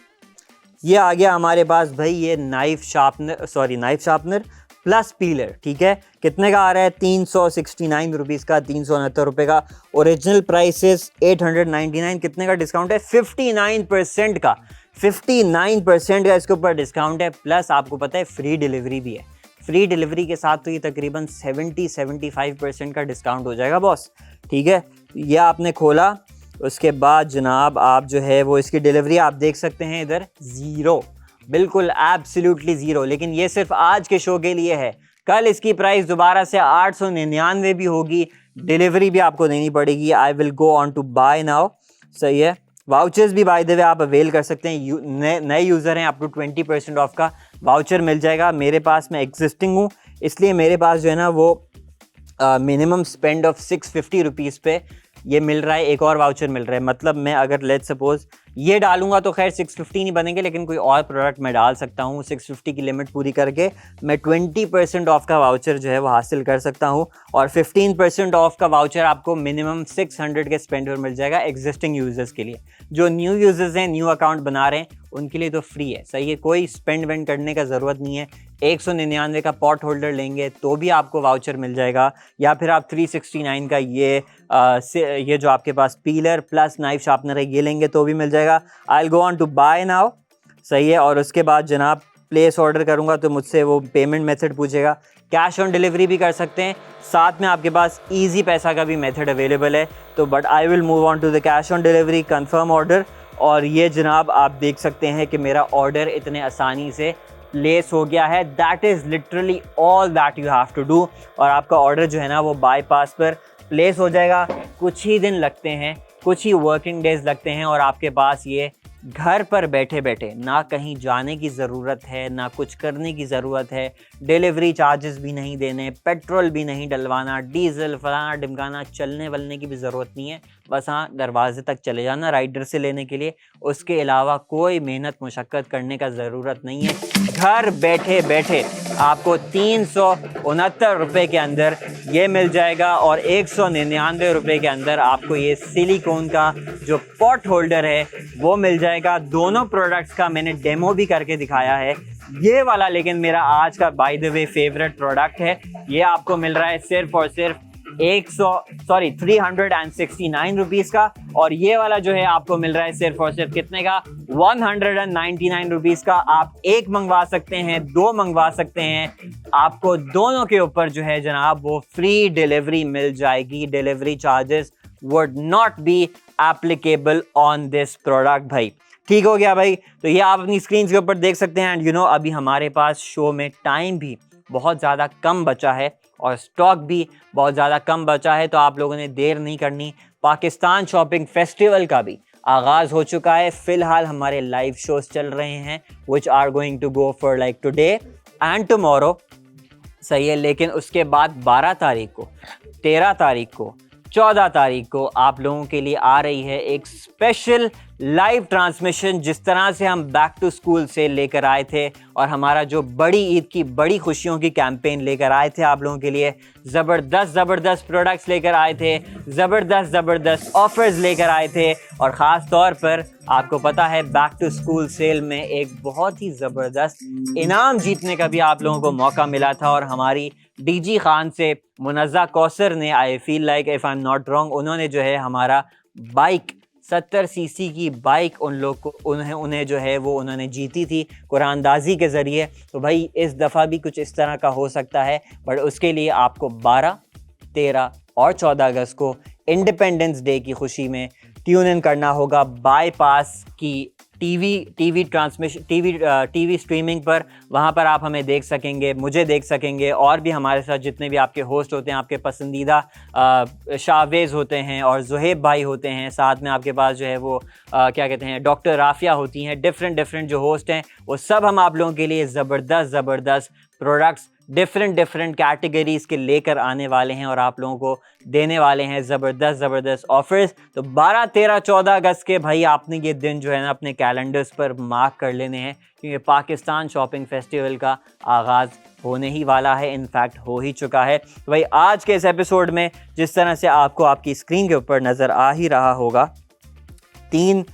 ये आ गया हमारे पास भाई, ये नाइफ शार्पनर प्लस पीलर। ठीक है, कितने का आ रहा है? 369 रुपीज़ का, 369 रुपये का। Original prices 899। कितने का डिस्काउंट है? 59% का, 59% का इसके ऊपर डिस्काउंट है। प्लस आपको पता है फ्री डिलीवरी भी है। फ्री डिलीवरी के साथ तो ये तकरीबन 70-75% का डिस्काउंट हो जाएगा बॉस। ठीक है, ये आपने खोला, उसके बाद जनाब आप जो है वो इसकी डिलीवरी आप देख सकते हैं इधर, ज़ीरो, बिल्कुल एब्सोल्युटली ज़ीरो। लेकिन ये सिर्फ आज के शो के लिए है। कल इसकी प्राइस दोबारा से 899 भी होगी, डिलीवरी भी आपको देनी पड़ेगी। I will go on to buy now. सही है, वाउचर्स भी बाय द वे आप अवेल कर सकते हैं। नए यूज़र हैं, अप टू 20% ऑफ का वाउचर मिल जाएगा। मेरे पास, मैं एग्जिस्टिंग हूँ, इसलिए मेरे पास जो है ना वो मिनिमम स्पेंड ऑफ 650 रुपीज़ पे ये मिल रहा है, एक और वाउचर मिल रहा है। मतलब मैं अगर लेट्स सपोज ये डालूंगा तो खैर 650 नहीं बनेंगे, लेकिन कोई और प्रोडक्ट मैं डाल सकता हूँ 650 की लिमिट पूरी करके मैं 20% ऑफ का वाउचर जो है वो हासिल कर सकता हूँ। और 15% ऑफ का वाउचर आपको मिनिमम 600 के स्पेंड पर मिल जाएगा एग्जिस्टिंग यूजर्स के लिए। जो न्यू यूजर्स हैं, न्यू अकाउंट बना रहे हैं, उनके लिए तो फ्री है। सही है, कोई स्पेंड वेंड करने का ज़रूरत नहीं है। 199 का पॉट होल्डर लेंगे तो भी आपको वाउचर मिल जाएगा, या फिर आप 369 का ये जो आपके पास पीलर प्लस नाइफ शार्पनर है ये लेंगे तो भी मिल जाएगा। I will go on to buy now. सही है, और उसके बाद जनाब प्लेस ऑर्डर करूंगा तो मुझसे वो पेमेंट मेथड पूछेगा। कैश ऑन डिलीवरी भी कर सकते हैं, साथ में आपके पास इजी पैसा का भी मेथड अवेलेबल है। तो but I will move on to the cash on delivery, confirm order. और ये जनाब आप देख सकते हैं कि मेरा ऑर्डर इतने आसानी से प्लेस हो गया है। That is literally all that you have to do. और आपका ऑर्डर जो है ना वो बाईपास पर प्लेस हो जाएगा। कुछ ही दिन लगते हैं, कुछ ही वर्किंग डेज लगते हैं, और आपके पास ये घर पर बैठे बैठे, ना कहीं जाने की ज़रूरत है, ना कुछ करने की ज़रूरत है, डिलीवरी चार्जेस भी नहीं देने, पेट्रोल भी नहीं डलवाना, डीजल फलाना ढिमकाना, चलने वलने की भी ज़रूरत नहीं है। बस हाँ, दरवाजे तक चले जाना राइडर से लेने के लिए, उसके अलावा कोई मेहनत मुशक्क़त करने का ज़रूरत नहीं है। घर बैठे बैठे आपको 369 रुपये के अंदर ये मिल जाएगा, और 199 रुपये के अंदर आपको ये सिलिकॉन का जो पॉट होल्डर है वो मिल जाएगा। दोनों प्रोडक्ट्स का मैंने डेमो भी करके दिखाया है। ये वाला लेकिन मेरा आज का bye the way favourite product है। ये आपको मिल रहा है सिर्फ और सिर्फ 369 रुपीज़ का, और ये वाला जो है आपको मिल रहा है सिर्फ और सिर्फ कितने का? 199 रुपीज़ का। आप एक मंगवा सकते हैं, दो मंगवा सकते हैं, आपको दोनों के ऊपर जो है जनाब वो फ्री डिलीवरी मिल जाएगी। Delivery charges would not be applicable on this product भाई। ठीक हो गया भाई, तो ये आप अपनी स्क्रीन के ऊपर देख सकते हैं। एंड यू नो अभी हमारे पास शो में टाइम भी बहुत ज़्यादा कम बचा है और स्टॉक भी बहुत ज़्यादा कम बचा है, तो आप लोगों ने देर नहीं करनी। पाकिस्तान शॉपिंग फेस्टिवल का भी आगाज़ हो चुका है। फ़िलहाल हमारे लाइव शोज चल रहे हैं which are going to go for like today and tomorrow. सही है, लेकिन उसके बाद 12 तारीख को, 13 तारीख को, 14 तारीख को आप लोगों के लिए आ रही है एक स्पेशल लाइव ट्रांसमिशन जिस तरह से हम बैक टू स्कूल सेल लेकर आए थे और हमारा जो बड़ी ईद की बड़ी खुशियों की कैंपेन लेकर आए थे आप लोगों के लिए, ज़बरदस्त प्रोडक्ट्स लेकर आए थे, ज़बरदस्त ऑफर्स लेकर आए थे। और ख़ास तौर पर आपको पता है बैक टू स्कूल सेल में एक बहुत ही ज़बरदस्त इनाम जीतने का भी आप लोगों को मौका मिला था। और हमारी डीजी खान से मुनज़्ज़ा कौसर ने, आई feel like if I am not wrong, उन्होंने जो है हमारा बाइक 70 सीसी की बाइक उन्हें जो है वो उन्होंने जीती थी कुरानदाजी के ज़रिए। तो भाई इस दफ़ा भी कुछ इस तरह का हो सकता है, बट उसके लिए आपको 12, 13 और 14 अगस्त को इंडिपेंडेंस डे की खुशी में ट्यून इन करना होगा बाईपास की टीवी ट्रांसमिशन टीवी स्ट्रीमिंग पर। वहाँ पर आप हमें देख सकेंगे, मुझे देख सकेंगे, और भी हमारे साथ जितने भी आपके होस्ट होते हैं, आपके पसंदीदा शाहवेज़ होते हैं और ज़ुहैब भाई होते हैं, साथ में आपके पास जो है वो क्या कहते हैं डॉक्टर राफिया होती हैं, डिफरेंट जो होस्ट हैं वो सब हम आप लोगों के लिए ज़बरदस्त प्रोडक्ट्स डिफरेंट कैटेगरीज़ के लेकर आने वाले हैं और आप लोगों को देने वाले हैं ज़बरदस्त ऑफर्स। तो 12, 13, 14 अगस्त के भाई आपने ये दिन जो है ना अपने कैलेंडर्स पर मार्क कर लेने हैं, क्योंकि पाकिस्तान शॉपिंग फेस्टिवल का आगाज़ होने ही वाला है, इनफैक्ट हो ही चुका है। तो भाई आज के इस एपिसोड में जिस तरह से आपको आपकी स्क्रीन के ऊपर नज़र आ ही रहा होगा, 2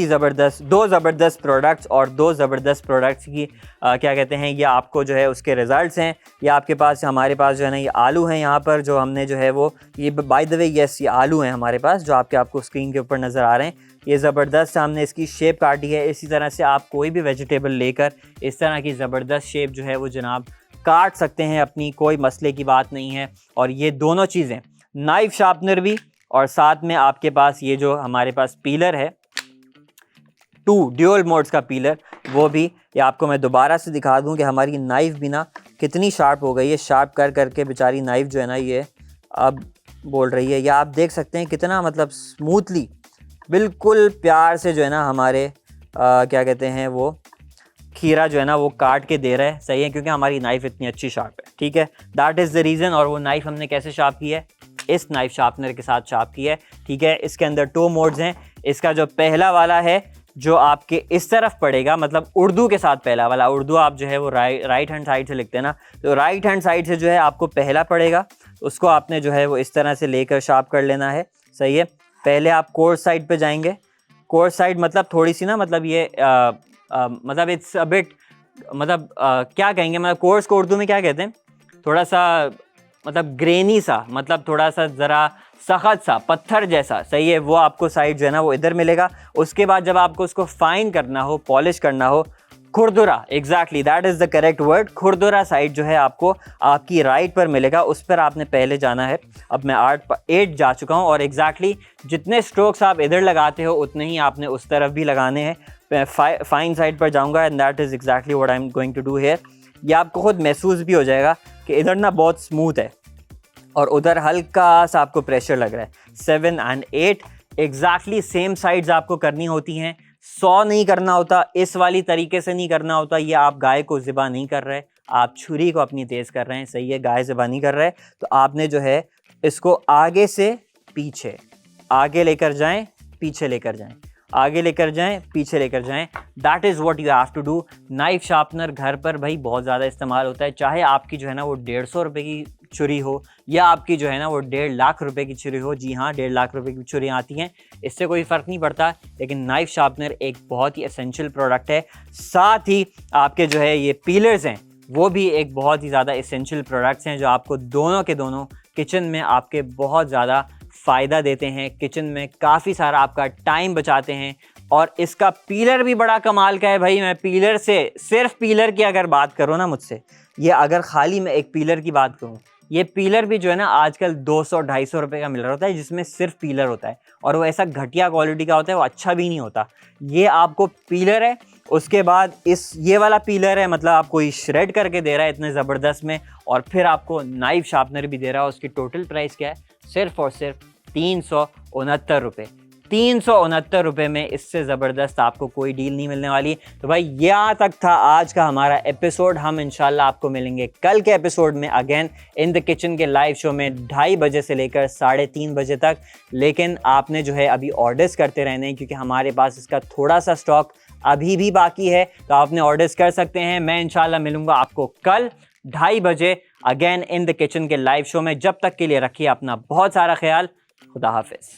ज़बरदस्त प्रोडक्ट्स और 2 ज़बरदस्त प्रोडक्ट्स की क्या कहते हैं ये आपको जो है उसके रिज़ल्ट्स हैं। ये आपके पास, हमारे पास जो है ना ये आलू हैं यहाँ पर, जो हमने जो है वो ये बाय द वे यस ये आलू हैं हमारे पास जो आपको स्क्रीन के ऊपर नज़र आ रहे हैं। ये ज़बरदस्त हमने इसकी शेप काटी है। इसी तरह से आप कोई भी वेजिटेबल लेकर इस तरह की ज़बरदस्त शेप जो है वो जनाब काट सकते हैं अपनी, कोई मसले की बात नहीं है। और ये दोनों चीज़ें, नाइफ शार्पनर भी और साथ में आपके पास ये जो हमारे पास पीलर है 2 ड्यूअल मोड्स का पीलर, वो भी ये आपको मैं दोबारा से दिखा दूं कि हमारी नाइफ़ भी ना कितनी शार्प हो गई है। शार्प कर करके बेचारी नाइफ़ जो है ना ये अब बोल रही है। या आप देख सकते हैं कितना मतलब स्मूथली बिल्कुल प्यार से जो है ना हमारे क्या कहते हैं वो खीरा जो है ना वो काट के दे रहा है। सही है, क्योंकि हमारी नाइफ़ इतनी अच्छी शार्प है। ठीक है, दैट इज़ द रीज़न। और वो नाइफ़ हमने कैसे शार्प की है, इस नाइफ शार्पनर के साथ शार्प की है। ठीक है, इसके अंदर 2 मोड्स हैं। इसका जो पहला वाला है जो आपके इस तरफ पड़ेगा, मतलब उर्दू के साथ पहला वाला, उर्दू आप जो है वो राइट हैंड साइड से लिखते हैं ना, तो राइट हैंड साइड से जो है आपको पहला पड़ेगा, उसको आपने जो है वो इस तरह से लेकर शार्प कर लेना है। सही है, पहले आप कोर्स साइड पे जाएंगे। कोर्स साइड मतलब थोड़ी सी ना, मतलब ये मतलब इट्स अ बिट, मतलब क्या कहेंगे, मतलब कोर्स को उर्दू में क्या कहते हैं, थोड़ा सा मतलब ग्रेनी सा, मतलब थोड़ा सा ज़रा सख्त सा, पत्थर जैसा। सही है, वो आपको साइड जो है ना वो इधर मिलेगा। उसके बाद जब आपको उसको फाइन करना हो, पॉलिश करना हो, खुरदुरा, exactly that is the correct word, खुरदुरा साइड जो है आपको आपकी राइट पर मिलेगा, उस पर आपने पहले जाना है। अब मैं 8 जा चुका हूँ और एग्जैक्टली जितने स्ट्रोक्स आप इधर लगाते हो उतने ही आपने उस तरफ भी लगाने हैं। मैं फाइन साइड पर जाऊँगा and that is exactly what I am going to do here. ये आपको खुद महसूस भी हो जाएगा कि इधर ना बहुत स्मूथ है और उधर हल्का सा आपको प्रेशर लग रहा है। 7 और 8 एग्जैक्टली सेम साइड्स आपको करनी होती हैं। 100 नहीं करना होता, इस वाली तरीके से नहीं करना होता। ये आप गाय को ज़िबा नहीं कर रहे, आप छुरी को अपनी तेज़ कर रहे हैं। सही है, गाय ज़िबा नहीं कर रहे। तो आपने जो है इसको आगे से पीछे, आगे लेकर जाएं, पीछे लेकर जाएं, आगे लेकर जाएं, पीछे लेकर जाएं। That is what you have to do. Knife sharpener घर पर भाई बहुत ज़्यादा इस्तेमाल होता है, चाहे आपकी जो है ना वो 150 रुपये की छुरी हो या आपकी जो है ना वो 1.5 लाख रुपए की छुरी हो। जी हाँ, 1.5 लाख रुपए की छुरियाँ आती हैं, इससे कोई फ़र्क नहीं पड़ता। लेकिन नाइफ शार्पनर एक बहुत ही एसेंशियल प्रोडक्ट है। साथ ही आपके जो है ये पीलर्स हैं वो भी एक बहुत ही ज़्यादा एसेंशियल प्रोडक्ट्स हैं, जो आपको दोनों के दोनों किचन में आपके बहुत ज़्यादा फ़ायदा देते हैं। किचन में काफ़ी सारा आपका टाइम बचाते हैं। और इसका पीलर भी बड़ा कमाल का है भाई। मैं पीलर से, सिर्फ पीलर की अगर बात करूँ ना मुझसे, ये अगर खाली मैं एक पीलर की बात करूँ, ये पीलर भी जो है ना आजकल 200-250 रुपये का मिल रहा होता है, जिसमें सिर्फ पीलर होता है और वो ऐसा घटिया क्वालिटी का होता है, वो अच्छा भी नहीं होता। ये आपको पीलर है, उसके बाद ये वाला पीलर है, मतलब आपको ये श्रेड करके दे रहा है इतने ज़बरदस्त में, और फिर आपको नाइफ शार्पनर भी दे रहा है। उसकी टोटल प्राइस क्या है, सिर्फ और सिर्फ 369 रुपये। ₹369 में इससे ज़बरदस्त आपको कोई डील नहीं मिलने वाली। तो भाई यहाँ तक था आज का हमारा एपिसोड। हम इंशाल्लाह आपको मिलेंगे कल के एपिसोड में अगेन इन द किचन के लाइव शो में 2:30 बजे से लेकर 3:30 बजे तक। लेकिन आपने जो है अभी ऑर्डर्स करते रहने हैं क्योंकि हमारे पास इसका थोड़ा सा स्टॉक अभी भी बाकी है, तो आपने ऑर्डर्स कर सकते हैं। मैं इंशाल्लाह मिलूंगा आपको कल 2:30 बजे अगेन इन द किचन के लाइव शो में। जब तक के लिए रखिए अपना बहुत सारा ख्याल। खुदा हाफिज।